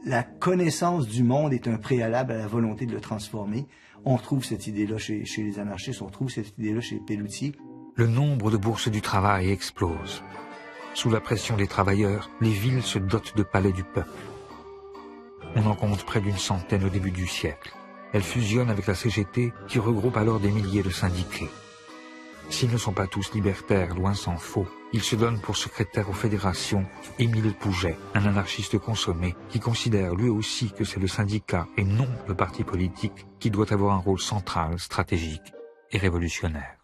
la connaissance du monde est un préalable à la volonté de le transformer. On retrouve cette idée-là chez les anarchistes, on retrouve cette idée-là chez Pelloutier. Le nombre de bourses du travail explose. Sous la pression des travailleurs, les villes se dotent de palais du peuple. On en compte près d'une centaine au début du siècle. Elle fusionne avec la CGT qui regroupe alors des milliers de syndiqués. S'ils ne sont pas tous libertaires, loin s'en faut, ils se donnent pour secrétaire aux fédérations Émile Pouget, un anarchiste consommé qui considère lui aussi que c'est le syndicat et non le parti politique qui doit avoir un rôle central, stratégique et révolutionnaire.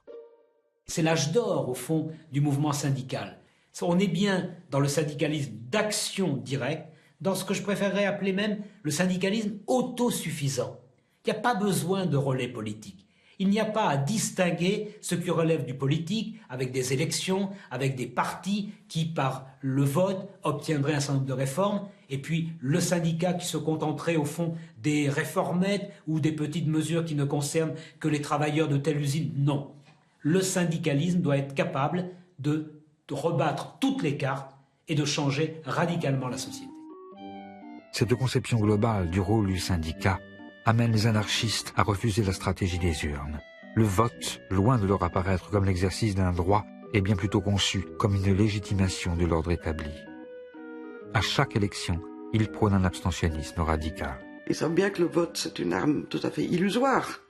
C'est l'âge d'or, au fond, du mouvement syndical. On est bien dans le syndicalisme d'action directe, dans ce que je préférerais appeler même le syndicalisme autosuffisant. Il n'y a pas besoin de relais politique. Il n'y a pas à distinguer ce qui relève du politique avec des élections, avec des partis qui, par le vote, obtiendraient un certain nombre de réformes, et puis le syndicat qui se contenterait au fond des réformettes ou des petites mesures qui ne concernent que les travailleurs de telle usine. Non. Le syndicalisme doit être capable de rebattre toutes les cartes et de changer radicalement la société. Cette conception globale du rôle du syndicat amène les anarchistes à refuser la stratégie des urnes. Le vote, loin de leur apparaître comme l'exercice d'un droit, est bien plutôt conçu comme une légitimation de l'ordre établi. À chaque élection, ils prônent un abstentionnisme radical. Ils savent bien que le vote, c'est une arme tout à fait illusoire.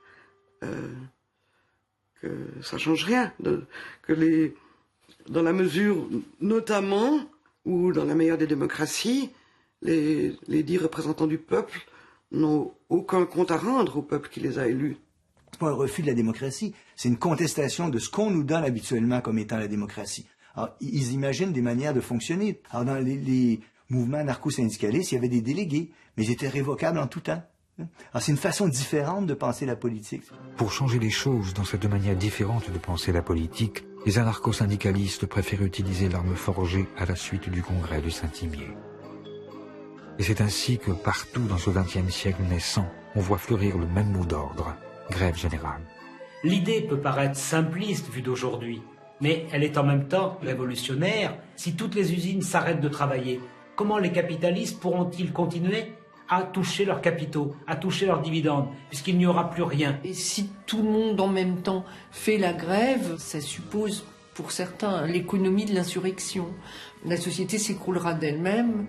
Que ça ne change rien. Dans la mesure, notamment, où dans la meilleure des démocraties, les 10 représentants du peuple n'ont aucun compte à rendre au peuple qui les a élus. C'est pas un refus de la démocratie, c'est une contestation de ce qu'on nous donne habituellement comme étant la démocratie. Alors, ils imaginent des manières de fonctionner. Alors, dans les mouvements anarcho-syndicalistes, il y avait des délégués, mais ils étaient révocables en tout temps. Alors, c'est une façon différente de penser la politique. Pour changer les choses dans cette manière différente de penser la politique, les anarcho-syndicalistes préfèrent utiliser l'arme forgée à la suite du congrès de Saint-Imier. Et c'est ainsi que partout dans ce XXe siècle naissant, on voit fleurir le même mot d'ordre, grève générale. L'idée peut paraître simpliste vue d'aujourd'hui, mais elle est en même temps révolutionnaire. Si toutes les usines s'arrêtent de travailler, comment les capitalistes pourront-ils continuer à toucher leurs capitaux, à toucher leurs dividendes, puisqu'il n'y aura plus rien? Et si tout le monde en même temps fait la grève, ça suppose pour certains l'économie de l'insurrection. La société s'écroulera d'elle-même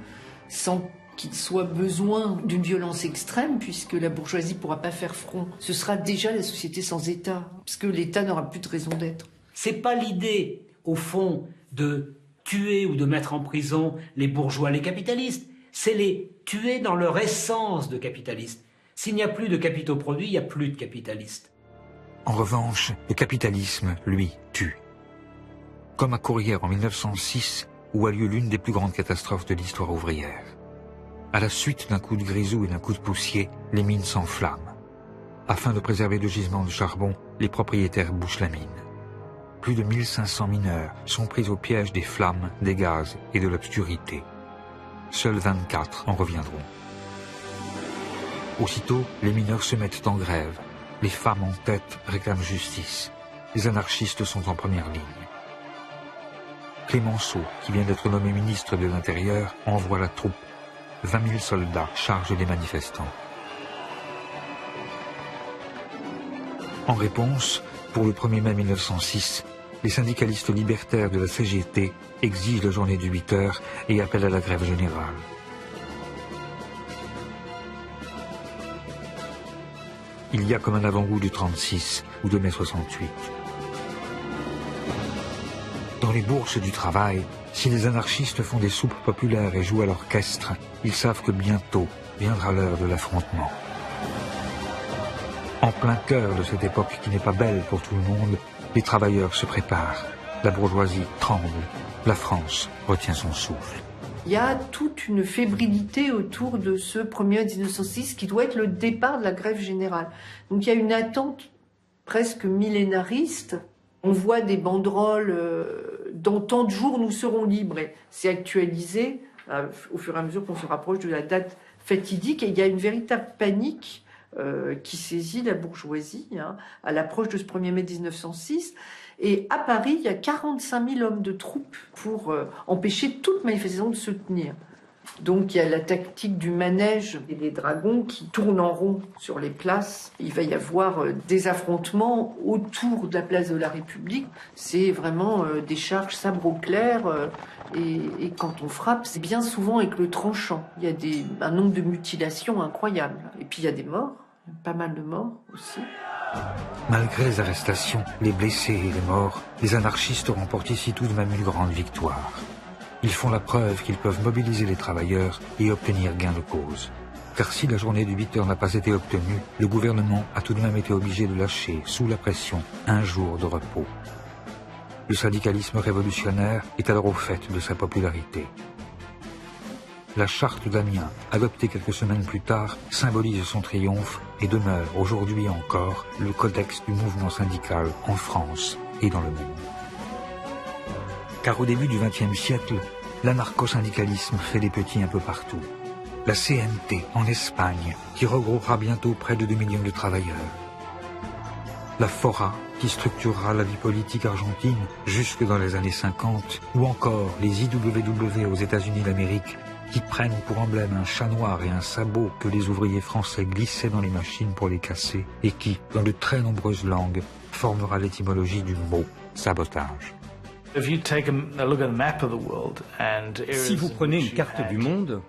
sans qu'il soit besoin d'une violence extrême, puisque la bourgeoisie ne pourra pas faire front. Ce sera déjà la société sans État, puisque l'État n'aura plus de raison d'être. C'est pas l'idée, au fond, de tuer ou de mettre en prison les bourgeois, les capitalistes. C'est les tuer dans leur essence de capitalistes. S'il n'y a plus de capitaux produits, il n'y a plus de capitalistes. En revanche, le capitalisme, lui, tue. Comme à Courrières en 1906, où a lieu l'une des plus grandes catastrophes de l'histoire ouvrière. À la suite d'un coup de grisou et d'un coup de poussier, les mines s'enflamment. Afin de préserver le gisement de charbon, les propriétaires bouchent la mine. Plus de 1500 mineurs sont pris au piège des flammes, des gaz et de l'obscurité. Seuls 24 en reviendront. Aussitôt, les mineurs se mettent en grève. Les femmes en tête réclament justice. Les anarchistes sont en première ligne. Clémenceau, qui vient d'être nommé ministre de l'Intérieur, envoie la troupe. 20 000 soldats chargent les manifestants. En réponse, pour le 1er mai 1906, les syndicalistes libertaires de la CGT exigent la journée de 8 heures et appellent à la grève générale. Il y a comme un avant-goût du 36 ou de mai 68. Dans les bourses du travail, si les anarchistes font des soupes populaires et jouent à l'orchestre, ils savent que bientôt viendra l'heure de l'affrontement. En plein cœur de cette époque qui n'est pas belle pour tout le monde, les travailleurs se préparent. La bourgeoisie tremble. La France retient son souffle. Il y a toute une fébrilité autour de ce 1er mai 1906 qui doit être le départ de la grève générale. Donc il y a une attente presque millénariste. On voit des banderoles dans tant de jours nous serons libres. C'est actualisé au fur et à mesure qu'on se rapproche de la date fatidique. Et il y a une véritable panique qui saisit la bourgeoisie à l'approche de ce 1er mai 1906. Et à Paris, il y a 45 000 hommes de troupes pour empêcher toute manifestation de se tenir. Donc il y a la tactique du manège et des dragons qui tournent en rond sur les places. Il va y avoir des affrontements autour de la place de la République. C'est vraiment des charges sabre au clair. Et quand on frappe, c'est bien souvent avec le tranchant. Il y a un nombre de mutilations incroyable. Et puis il y a des morts, pas mal de morts aussi. Malgré les arrestations, les blessés et les morts, les anarchistes remportent ici tout de même une grande victoire. Ils font la preuve qu'ils peuvent mobiliser les travailleurs et obtenir gain de cause. Car si la journée du 8 heures n'a pas été obtenue, le gouvernement a tout de même été obligé de lâcher, sous la pression, un jour de repos. Le syndicalisme révolutionnaire est alors au fait de sa popularité. La charte d'Amiens, adoptée quelques semaines plus tard, symbolise son triomphe et demeure aujourd'hui encore le codex du mouvement syndical en France et dans le monde. Car au début du XXe siècle, l'anarcho-syndicalisme fait des petits un peu partout. La CNT en Espagne, qui regroupera bientôt près de 2 millions de travailleurs. La FORA, qui structurera la vie politique argentine jusque dans les années 50, ou encore les IWW aux États-Unis d'Amérique, qui prennent pour emblème un chat noir et un sabot que les ouvriers français glissaient dans les machines pour les casser, et qui, dans de très nombreuses langues, formera l'étymologie du mot sabotage. Si vous prenez une carte du monde,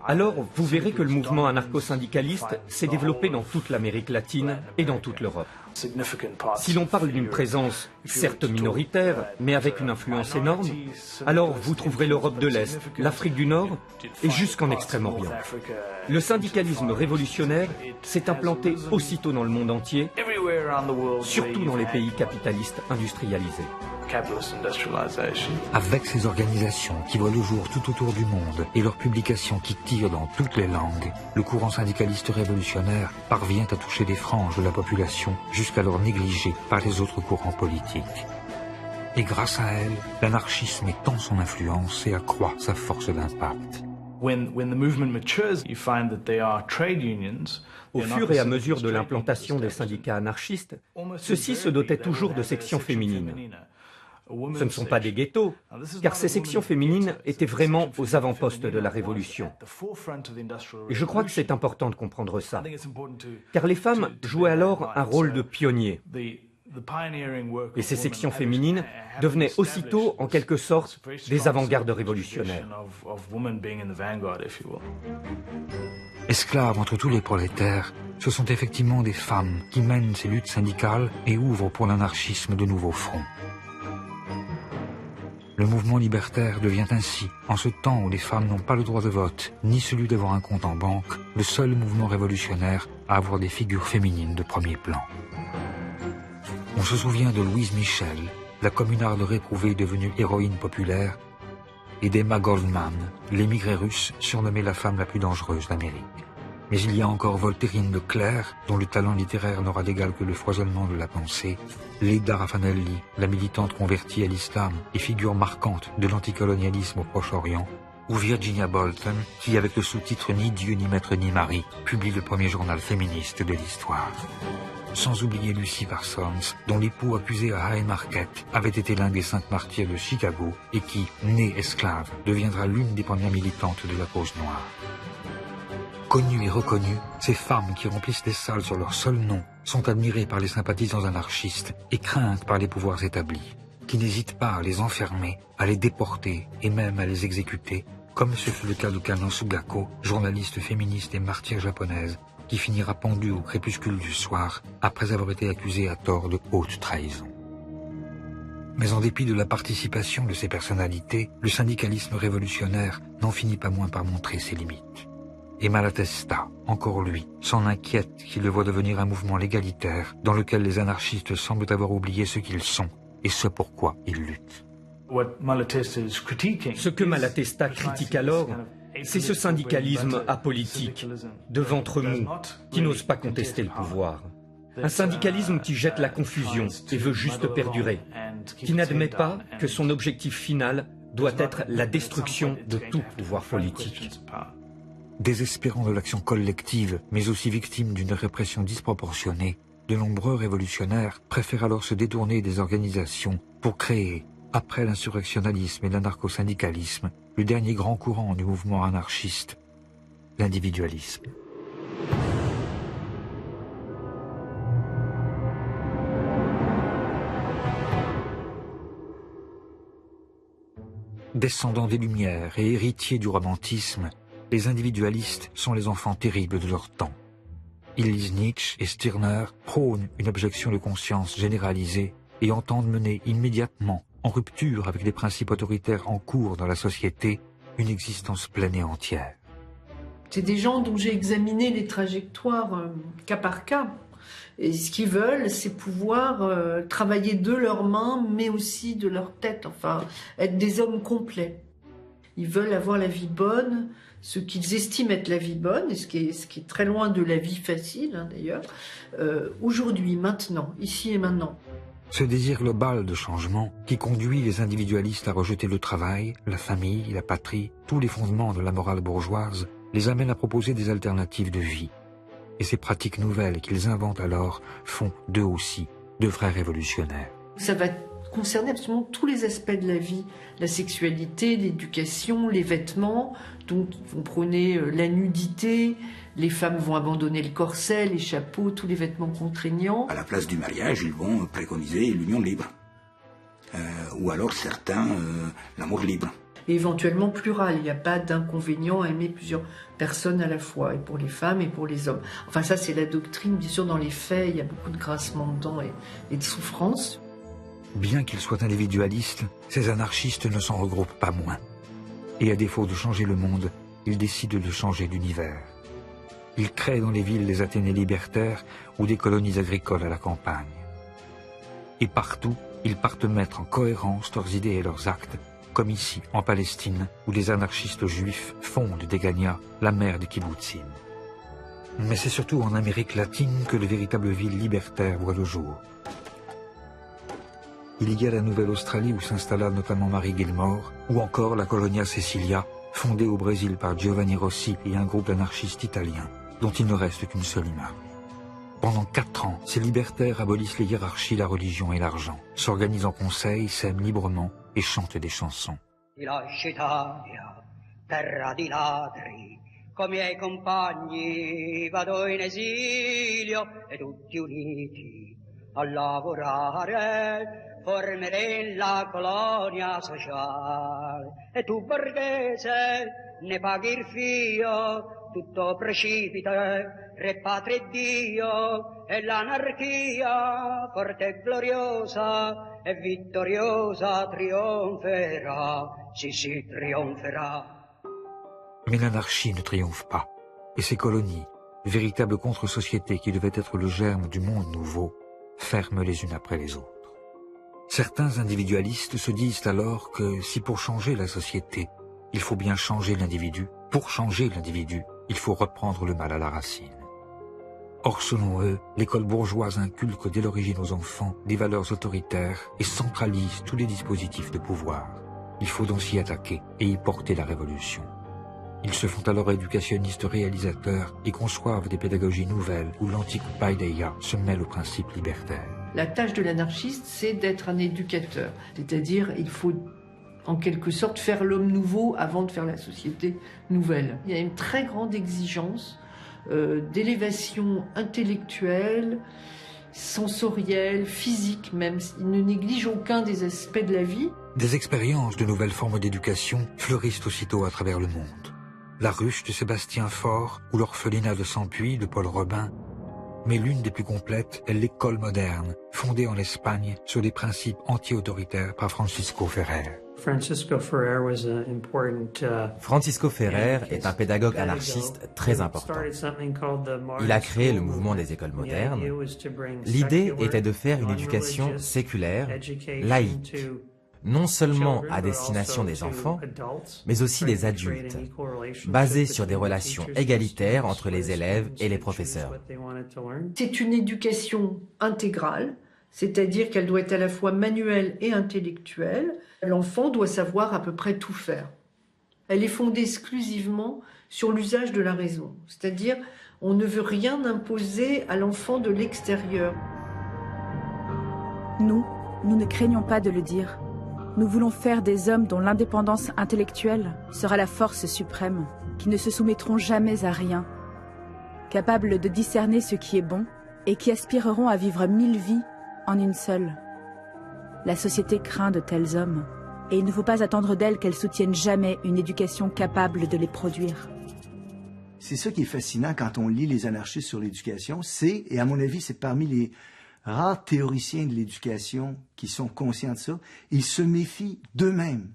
alors vous verrez que le mouvement anarcho-syndicaliste s'est développé dans toute l'Amérique latine et dans toute l'Europe. Si l'on parle d'une présence certes minoritaire, mais avec une influence énorme, alors vous trouverez l'Europe de l'Est, l'Afrique du Nord et jusqu'en Extrême-Orient. Le syndicalisme révolutionnaire s'est implanté aussitôt dans le monde entier, surtout dans les pays capitalistes industrialisés. Avec ces organisations qui voient le jour tout autour du monde et leurs publications qui tirent dans toutes les langues, le courant syndicaliste révolutionnaire parvient à toucher des franges de la population jusqu'alors négligées par les autres courants politiques. Et grâce à elle, l'anarchisme étend son influence et accroît sa force d'impact. Au fur et à mesure de l'implantation des syndicats anarchistes, ceux-ci se dotaient toujours de sections féminines. Ce ne sont pas des ghettos, car ces sections féminines étaient vraiment aux avant-postes de la Révolution. Et je crois que c'est important de comprendre ça, car les femmes jouaient alors un rôle de pionnier. Et ces sections féminines devenaient aussitôt, en quelque sorte, des avant-gardes révolutionnaires. Esclaves entre tous les prolétaires, ce sont effectivement des femmes qui mènent ces luttes syndicales et ouvrent pour l'anarchisme de nouveaux fronts. Le mouvement libertaire devient ainsi, en ce temps où les femmes n'ont pas le droit de vote, ni celui d'avoir un compte en banque, le seul mouvement révolutionnaire à avoir des figures féminines de premier plan. On se souvient de Louise Michel, la communarde réprouvée devenue héroïne populaire, et d'Emma Goldman, l'émigrée russe surnommée la femme la plus dangereuse d'Amérique. Mais il y a encore Voltairine Leclerc, dont le talent littéraire n'aura d'égal que le foisonnement de la pensée, Leda Raffanelli, la militante convertie à l'islam et figure marquante de l'anticolonialisme au Proche-Orient, ou Virginia Bolton, qui, avec le sous-titre « Ni Dieu, ni maître, ni mari », publie le premier journal féministe de l'histoire. Sans oublier Lucy Parsons, dont l'époux accusé à Haymarket avait été l'un des 5 martyrs de Chicago et qui, née esclave, deviendra l'une des premières militantes de la cause noire. Connues et reconnues, ces femmes qui remplissent des salles sur leur seul nom sont admirées par les sympathisants anarchistes et craintes par les pouvoirs établis, qui n'hésitent pas à les enfermer, à les déporter et même à les exécuter, comme ce fut le cas de Kano Sugako, journaliste féministe et martyre japonaise, qui finira pendue au crépuscule du soir après avoir été accusée à tort de haute trahison. Mais en dépit de la participation de ces personnalités, le syndicalisme révolutionnaire n'en finit pas moins par montrer ses limites. Et Malatesta, encore lui, s'en inquiète qu'il le voit devenir un mouvement légalitaire dans lequel les anarchistes semblent avoir oublié ce qu'ils sont et ce pourquoi ils luttent. Ce que Malatesta critique alors, c'est ce syndicalisme apolitique, de ventre mou, qui n'ose pas contester le pouvoir. Un syndicalisme qui jette la confusion et veut juste perdurer, qui n'admet pas que son objectif final doit être la destruction de tout pouvoir politique. Désespérant de l'action collective, mais aussi victime d'une répression disproportionnée, de nombreux révolutionnaires préfèrent alors se détourner des organisations pour créer, après l'insurrectionnalisme et l'anarcho-syndicalisme, le dernier grand courant du mouvement anarchiste, l'individualisme. Descendants des Lumières et héritiers du romantisme, les individualistes sont les enfants terribles de leur temps. Ils lisent Nietzsche et Stirner, prônent une objection de conscience généralisée et entendent mener immédiatement, en rupture avec les principes autoritaires en cours dans la société, une existence pleine et entière. C'est des gens dont j'ai examiné les trajectoires cas par cas. Et ce qu'ils veulent, c'est pouvoir travailler de leurs mains, mais aussi de leur tête, enfin, être des hommes complets. Ils veulent avoir la vie bonne, ce qu'ils estiment être la vie bonne, et ce qui est très loin de la vie facile, hein, d'ailleurs, aujourd'hui, maintenant, ici et maintenant. Ce désir global de changement qui conduit les individualistes à rejeter le travail, la famille, la patrie, tous les fondements de la morale bourgeoise, les amène à proposer des alternatives de vie. Et ces pratiques nouvelles qu'ils inventent alors font d'eux aussi de vrais révolutionnaires. Ça va concerner absolument tous les aspects de la vie, la sexualité, l'éducation, les vêtements. Donc ils vont prôner la nudité, les femmes vont abandonner le corset, les chapeaux, tous les vêtements contraignants. À la place du mariage, ils vont préconiser l'union libre. Ou alors certains, l'amour libre. Et éventuellement plural, il n'y a pas d'inconvénient à aimer plusieurs personnes à la fois, et pour les femmes et pour les hommes. Enfin ça c'est la doctrine, bien sûr dans les faits, il y a beaucoup de grincements de dents et de souffrances. Bien qu'ils soient individualistes, ces anarchistes ne s'en regroupent pas moins. Et à défaut de changer le monde, ils décident de changer l'univers. Ils créent dans les villes des Athénées libertaires ou des colonies agricoles à la campagne. Et partout, ils partent mettre en cohérence leurs idées et leurs actes, comme ici, en Palestine, où les anarchistes juifs fondent Degania, la mère des kibbutzim. Mais c'est surtout en Amérique latine que de véritables villes libertaires voient le jour. Il y a la Nouvelle-Australie où s'installa notamment Mary Gilmore, ou encore la Colonia Cecilia, fondée au Brésil par Giovanni Rossi et un groupe d'anarchistes italiens, dont il ne reste qu'une seule image. Pendant 4 ans, ces libertaires abolissent les hiérarchies, la religion et l'argent, s'organisent en conseil, s'aiment librement et chantent des chansons. Terra di ladri, coi miei compagni vado in esilio e tutti uniti a lavorare formeremo la colonia sociale e tu borghese ne paghi il fio, tutto precipita, re patria e Dio e l'anarchia forte e gloriosa e vittoriosa trionferà, si trionferà. Mais l'anarchie ne triomphe pas, et ces colonies, véritables contre-sociétés qui devaient être le germe du monde nouveau, ferment les unes après les autres. Certains individualistes se disent alors que si pour changer la société, il faut bien changer l'individu, pour changer l'individu, il faut reprendre le mal à la racine. Or, selon eux, l'école bourgeoise inculque dès l'origine aux enfants des valeurs autoritaires et centralise tous les dispositifs de pouvoir. Il faut donc s'y attaquer et y porter la révolution. Ils se font alors éducationnistes réalisateurs et conçoivent des pédagogies nouvelles où l'antique paideia se mêle aux principes libertaires. La tâche de l'anarchiste, c'est d'être un éducateur. C'est-à-dire, il faut en quelque sorte faire l'homme nouveau avant de faire la société nouvelle. Il y a une très grande exigence d'élévation intellectuelle, sensorielle, physique même. Il ne néglige aucun des aspects de la vie. Des expériences de nouvelles formes d'éducation fleurissent aussitôt à travers le monde. La ruche de Sébastien Faure ou l'orphelinat de Sampuy de Paul Robin. Mais l'une des plus complètes est l'école moderne, fondée en Espagne sur des principes anti-autoritaires par Francisco Ferrer. Francisco Ferrer est un pédagogue anarchiste très important. Il a créé le mouvement des écoles modernes. L'idée était de faire une éducation séculaire, laïque, non seulement à destination des enfants, mais aussi des adultes, basée sur des relations égalitaires entre les élèves et les professeurs. C'est une éducation intégrale, c'est-à-dire qu'elle doit être à la fois manuelle et intellectuelle. L'enfant doit savoir à peu près tout faire. Elle est fondée exclusivement sur l'usage de la raison, c'est-à-dire on ne veut rien imposer à l'enfant de l'extérieur. Nous ne craignons pas de le dire. Nous voulons faire des hommes dont l'indépendance intellectuelle sera la force suprême, qui ne se soumettront jamais à rien, capables de discerner ce qui est bon et qui aspireront à vivre 1000 vies en une seule. La société craint de tels hommes, et il ne faut pas attendre d'elles qu'elles soutiennent jamais une éducation capable de les produire. C'est ça qui est fascinant quand on lit les anarchistes sur l'éducation, et à mon avis, c'est parmi les rares théoriciens de l'éducation qui sont conscients de ça, ils se méfient d'eux-mêmes.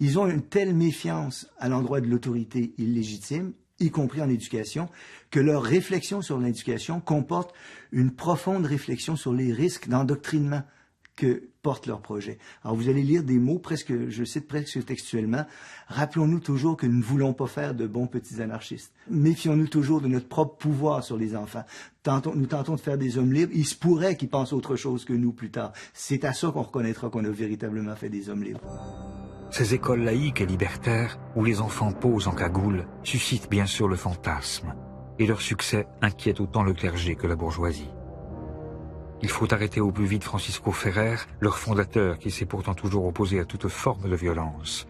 Ils ont une telle méfiance à l'endroit de l'autorité illégitime, y compris en éducation, que leur réflexion sur l'éducation comporte une profonde réflexion sur les risques d'endoctrinement que porte leur projet. Alors vous allez lire des mots je cite presque textuellement, rappelons-nous toujours que nous ne voulons pas faire de bons petits anarchistes. Méfions-nous toujours de notre propre pouvoir sur les enfants. Nous tentons de faire des hommes libres, il se pourrait qu'ils pensent autre chose que nous plus tard. C'est à ça qu'on reconnaîtra qu'on a véritablement fait des hommes libres. Ces écoles laïques et libertaires, où les enfants posent en cagoule, suscitent bien sûr le fantasme, et leur succès inquiète autant le clergé que la bourgeoisie. Il faut arrêter au plus vite Francisco Ferrer, leur fondateur qui s'est pourtant toujours opposé à toute forme de violence.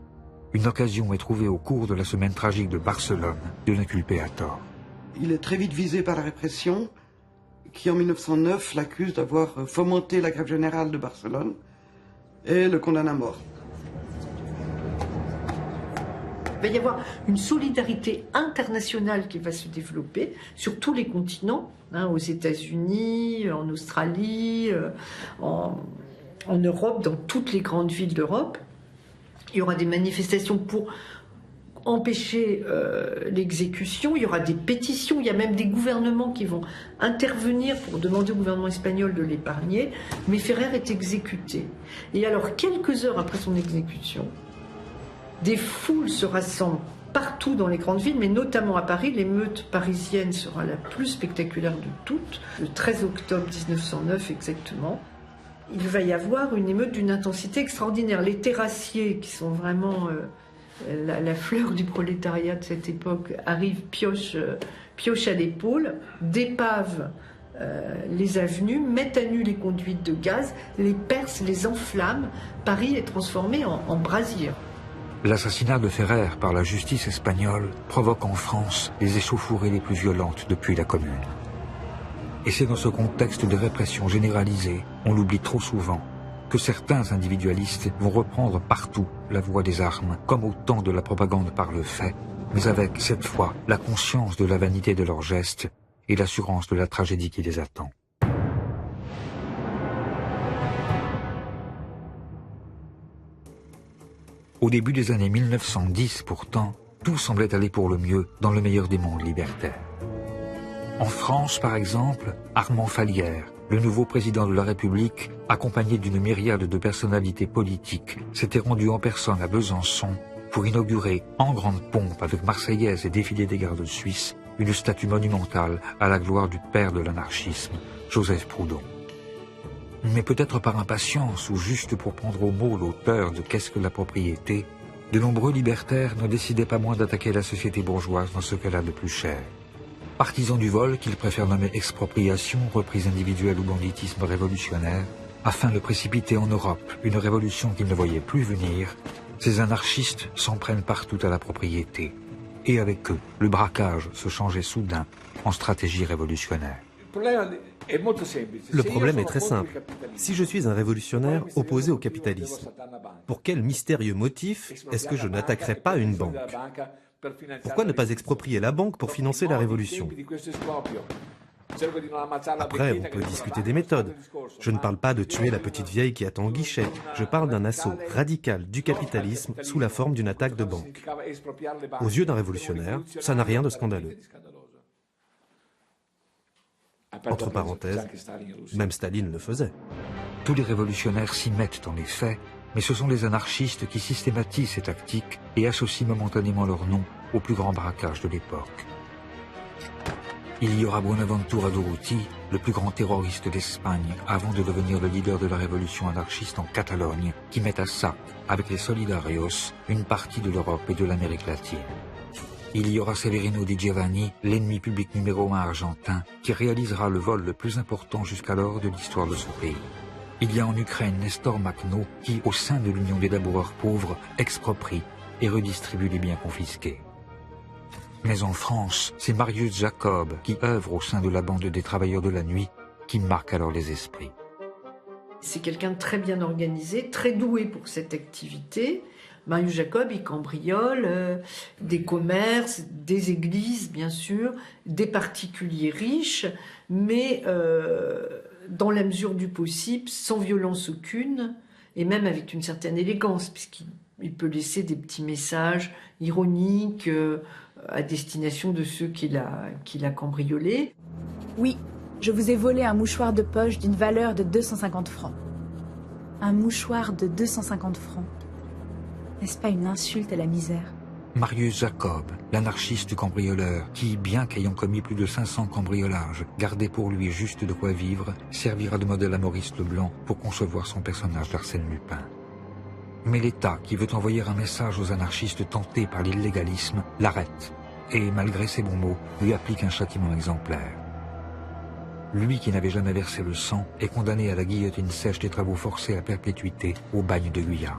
Une occasion est trouvée au cours de la semaine tragique de Barcelone de l'inculper à tort. Il est très vite visé par la répression, qui en 1909 l'accuse d'avoir fomenté la grève générale de Barcelone et le condamne à mort. Il va y avoir une solidarité internationale qui va se développer sur tous les continents, aux États-Unis, en Australie, en Europe, dans toutes les grandes villes d'Europe. Il y aura des manifestations pour empêcher l'exécution, il y aura des pétitions, il y a même des gouvernements qui vont intervenir pour demander au gouvernement espagnol de l'épargner, mais Ferrer est exécuté. Et alors, quelques heures après son exécution, des foules se rassemblent partout dans les grandes villes, mais notamment à Paris. L'émeute parisienne sera la plus spectaculaire de toutes, le 13 octobre 1909 exactement. Il va y avoir une émeute d'une intensité extraordinaire. Les terrassiers, qui sont vraiment la fleur du prolétariat de cette époque, arrivent pioche à l'épaule, dépavent les avenues, mettent à nu les conduites de gaz, les percent, les enflamment. Paris est transformé en brasier. L'assassinat de Ferrer par la justice espagnole provoque en France les échauffourées les plus violentes depuis la Commune. Et c'est dans ce contexte de répression généralisée, on l'oublie trop souvent, que certains individualistes vont reprendre partout la voie des armes, comme au temps de la propagande par le fait, mais avec, cette fois, la conscience de la vanité de leurs gestes et l'assurance de la tragédie qui les attend. Au début des années 1910, pourtant, tout semblait aller pour le mieux dans le meilleur des mondes libertaires. En France, par exemple, Armand Fallières, le nouveau président de la République, accompagné d'une myriade de personnalités politiques, s'était rendu en personne à Besançon pour inaugurer, en grande pompe avec Marseillaise et défilé des gardes suisses, une statue monumentale à la gloire du père de l'anarchisme, Joseph Proudhon. Mais peut-être par impatience ou juste pour prendre au mot l'auteur de Qu'est-ce que la propriété, de nombreux libertaires ne décidaient pas moins d'attaquer la société bourgeoise dans ce qu'elle a de plus cher. Partisans du vol, qu'ils préfèrent nommer expropriation, reprise individuelle ou banditisme révolutionnaire, afin de précipiter en Europe une révolution qu'ils ne voyaient plus venir, ces anarchistes s'en prennent partout à la propriété. Et avec eux, le braquage se changeait soudain en stratégie révolutionnaire. Le problème est très simple. Si je suis un révolutionnaire opposé au capitalisme, pour quel mystérieux motif est-ce que je n'attaquerai pas une banque ? Pourquoi ne pas exproprier la banque pour financer la révolution ? Après, on peut discuter des méthodes. Je ne parle pas de tuer la petite vieille qui attend au guichet. Je parle d'un assaut radical du capitalisme sous la forme d'une attaque de banque. Aux yeux d'un révolutionnaire, ça n'a rien de scandaleux. Entre parenthèses, même Staline le faisait. Tous les révolutionnaires s'y mettent en effet, mais ce sont les anarchistes qui systématisent ces tactiques et associent momentanément leur nom au plus grand braquage de l'époque. Il y aura Buenaventura Durruti, le plus grand terroriste d'Espagne, avant de devenir le leader de la révolution anarchiste en Catalogne, qui met à sac, avec les Solidarios, une partie de l'Europe et de l'Amérique latine. Il y aura Severino Di Giovanni, l'ennemi public numéro 1 argentin, qui réalisera le vol le plus important jusqu'alors de l'histoire de son pays. Il y a en Ukraine Nestor Makhno, qui, au sein de l'Union des laboureurs pauvres, exproprie et redistribue les biens confisqués. Mais en France, c'est Marius Jacob, qui œuvre au sein de la bande des travailleurs de la nuit, qui marque alors les esprits. C'est quelqu'un de très bien organisé, très doué pour cette activité. Marius Jacob, il cambriole des commerces, des églises, bien sûr, des particuliers riches, mais dans la mesure du possible, sans violence aucune, et même avec une certaine élégance, puisqu'il peut laisser des petits messages ironiques à destination de ceux qu'il a cambriolés. Oui, je vous ai volé un mouchoir de poche d'une valeur de 250 francs. Un mouchoir de 250 francs. N'est-ce pas une insulte à la misère ? Marius Jacob, l'anarchiste cambrioleur, qui, bien qu'ayant commis plus de 500 cambriolages, gardait pour lui juste de quoi vivre, servira de modèle à Maurice Leblanc pour concevoir son personnage d'Arsène Lupin. Mais l'État, qui veut envoyer un message aux anarchistes tentés par l'illégalisme, l'arrête, et malgré ses bons mots, lui applique un châtiment exemplaire. lui qui n'avait jamais versé le sang, est condamné à la guillotine sèche des travaux forcés à perpétuité au bagne de Guyane.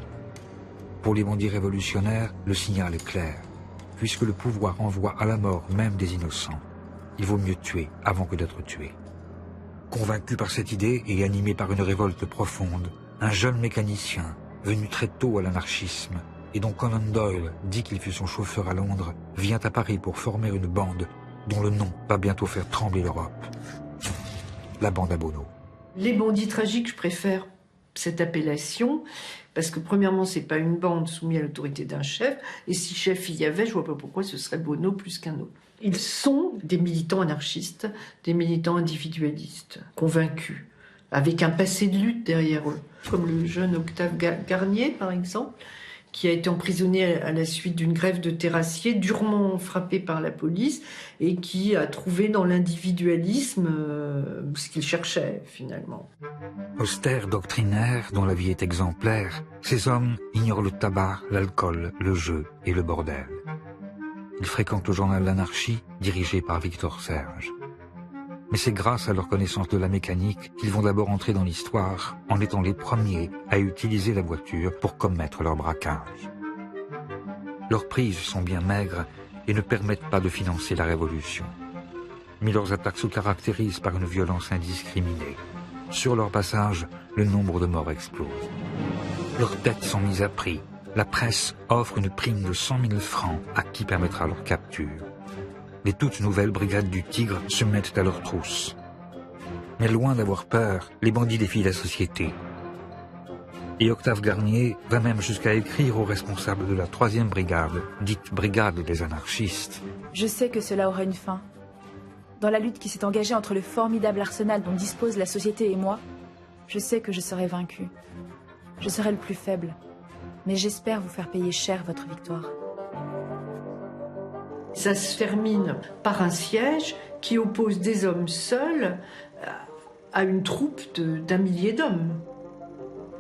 Pour les bandits révolutionnaires, le signal est clair. Puisque le pouvoir envoie à la mort même des innocents, il vaut mieux tuer avant que d'être tué. Convaincu par cette idée et animé par une révolte profonde, un jeune mécanicien, venu très tôt à l'anarchisme, et dont Conan Doyle dit qu'il fut son chauffeur à Londres, vient à Paris pour former une bande dont le nom va bientôt faire trembler l'Europe. La bande à Bono. Les bandits tragiques, je préfère cette appellation, parce que premièrement, c'est pas une bande soumise à l'autorité d'un chef, et si chef il y avait, je vois pas pourquoi ce serait Bono plus qu'un autre. Ils sont des militants anarchistes, des militants individualistes, convaincus, avec un passé de lutte derrière eux, comme le jeune Octave Garnier, par exemple, qui a été emprisonné à la suite d'une grève de terrassiers, durement frappé par la police, et qui a trouvé dans l'individualisme ce qu'il cherchait, finalement. Austères, doctrinaires, dont la vie est exemplaire, ces hommes ignorent le tabac, l'alcool, le jeu et le bordel. Ils fréquentent le journal L'Anarchie, dirigé par Victor Serge. Mais c'est grâce à leur connaissance de la mécanique qu'ils vont d'abord entrer dans l'histoire en étant les premiers à utiliser la voiture pour commettre leur braquage. Leurs prises sont bien maigres et ne permettent pas de financer la révolution. Mais leurs attaques se caractérisent par une violence indiscriminée. Sur leur passage, le nombre de morts explose. Leurs têtes sont mises à prix. La presse offre une prime de 100 000 francs à qui permettra leur capture. Les toutes nouvelles brigades du Tigre se mettent à leur trousse. Mais loin d'avoir peur, les bandits défient la société. Et Octave Garnier va même jusqu'à écrire aux responsables de la 3e brigade, dite brigade des anarchistes. Je sais que cela aura une fin. Dans la lutte qui s'est engagée entre le formidable arsenal dont dispose la société et moi, je sais que je serai vaincu. Je serai le plus faible. Mais j'espère vous faire payer cher votre victoire. Ça se termine par un siège qui oppose des hommes seuls à une troupe d'1 millier d'hommes,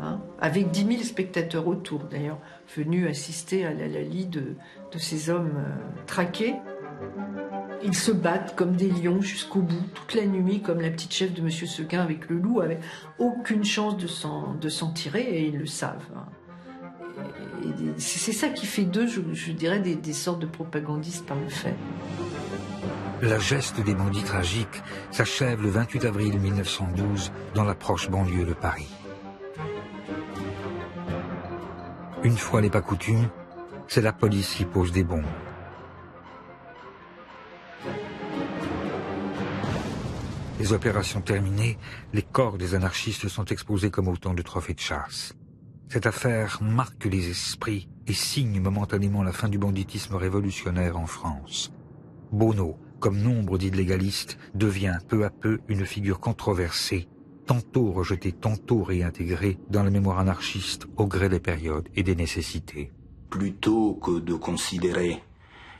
hein, avec 10 000 spectateurs autour, d'ailleurs, venus assister à la lie de ces hommes traqués. Ils se battent comme des lions jusqu'au bout, toute la nuit, comme la petite chef de M. Seguin avec le loup, avec aucune chance de s'en tirer, et ils le savent. Hein. C'est ça qui fait d'eux, je dirais, des sortes de propagandistes par le fait. La geste des bandits tragiques s'achève le 28 avril 1912 dans la proche banlieue de Paris. Une fois n'est pas coutume, c'est la police qui pose des bombes. Les opérations terminées, les corps des anarchistes sont exposés comme autant de trophées de chasse. Cette affaire marque les esprits et signe momentanément la fin du banditisme révolutionnaire en France. Bono, comme nombre d'illégalistes, devient peu à peu une figure controversée, tantôt rejetée, tantôt réintégrée dans la mémoire anarchiste au gré des périodes et des nécessités. Plutôt que de considérer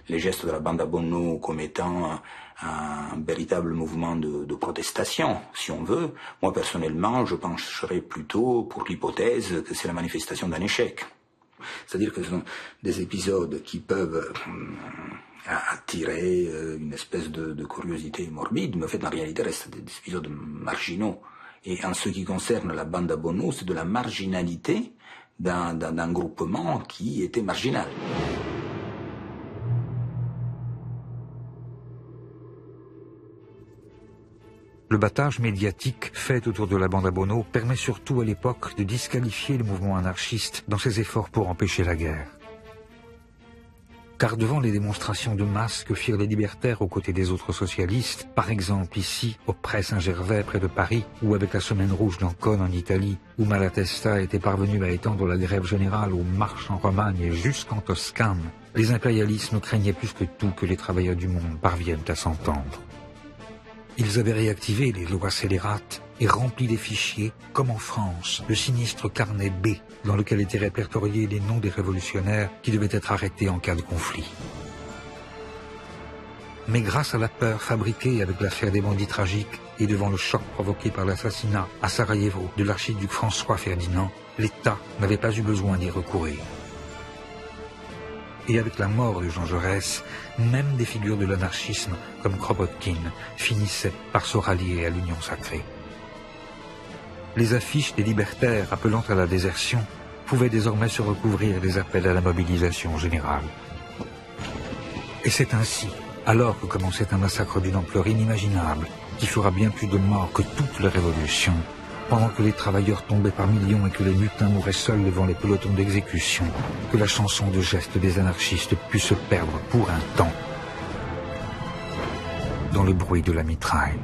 les gestes de la bande à Bono comme étant un véritable mouvement de protestation, si on veut, moi personnellement, je pencherais plutôt pour l'hypothèse que c'est la manifestation d'un échec. C'est-à-dire que ce sont des épisodes qui peuvent attirer une espèce de curiosité morbide, mais en fait, en réalité, restent des épisodes marginaux. Et en ce qui concerne la bande à Bono, c'est de la marginalité d'un groupement qui était marginal. Le battage médiatique fait autour de la bande à Bono permet surtout à l'époque de disqualifier le mouvement anarchiste dans ses efforts pour empêcher la guerre. Car devant les démonstrations de masse que firent les libertaires aux côtés des autres socialistes, par exemple ici, au Pré Saint-Gervais près de Paris, ou avec la Semaine Rouge d'Ancône en Italie, où Malatesta était parvenu à étendre la grève générale aux marches en Romagne et jusqu'en Toscane, les impérialismes craignaient plus que tout que les travailleurs du monde parviennent à s'entendre. Ils avaient réactivé les lois scélérates et rempli des fichiers, comme en France, le sinistre carnet B, dans lequel étaient répertoriés les noms des révolutionnaires qui devaient être arrêtés en cas de conflit. Mais grâce à la peur fabriquée avec l'affaire des bandits tragiques et devant le choc provoqué par l'assassinat à Sarajevo de l'archiduc François Ferdinand, l'État n'avait pas eu besoin d'y recourir. Et avec la mort de Jean Jaurès, même des figures de l'anarchisme, comme Kropotkin, finissaient par se rallier à l'union sacrée. Les affiches des libertaires appelant à la désertion pouvaient désormais se recouvrir des appels à la mobilisation générale. Et c'est ainsi, alors que commençait un massacre d'une ampleur inimaginable, qui fera bien plus de morts que toute la révolution, pendant que les travailleurs tombaient par millions et que les mutins mouraient seuls devant les pelotons d'exécution, que la chanson de geste des anarchistes put se perdre pour un temps dans le bruit de la mitraille.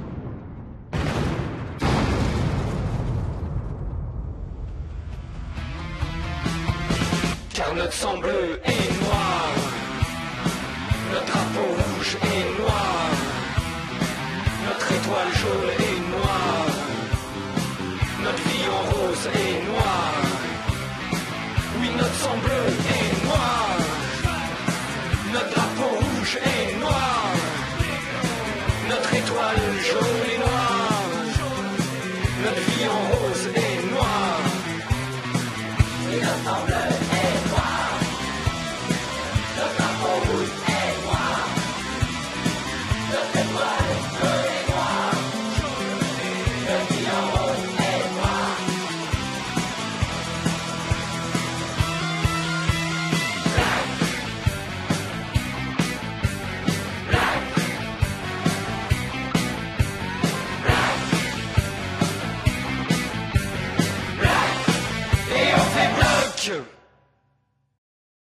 Car notre sang bleu est noir, notre drapeau rouge est noir, notre étoile jaune est noire, notre vie en rose est noire. Oui, notre sang bleu est noir, notre drapeau rouge est noir, notre étoile jaune est noire, notre vie en rose est noire. Oui, notre sang bleu est noir, notre drapeau rouge est noir, notre étoile jaune est noire, notre vie en rose est noire. Et on fait bloc.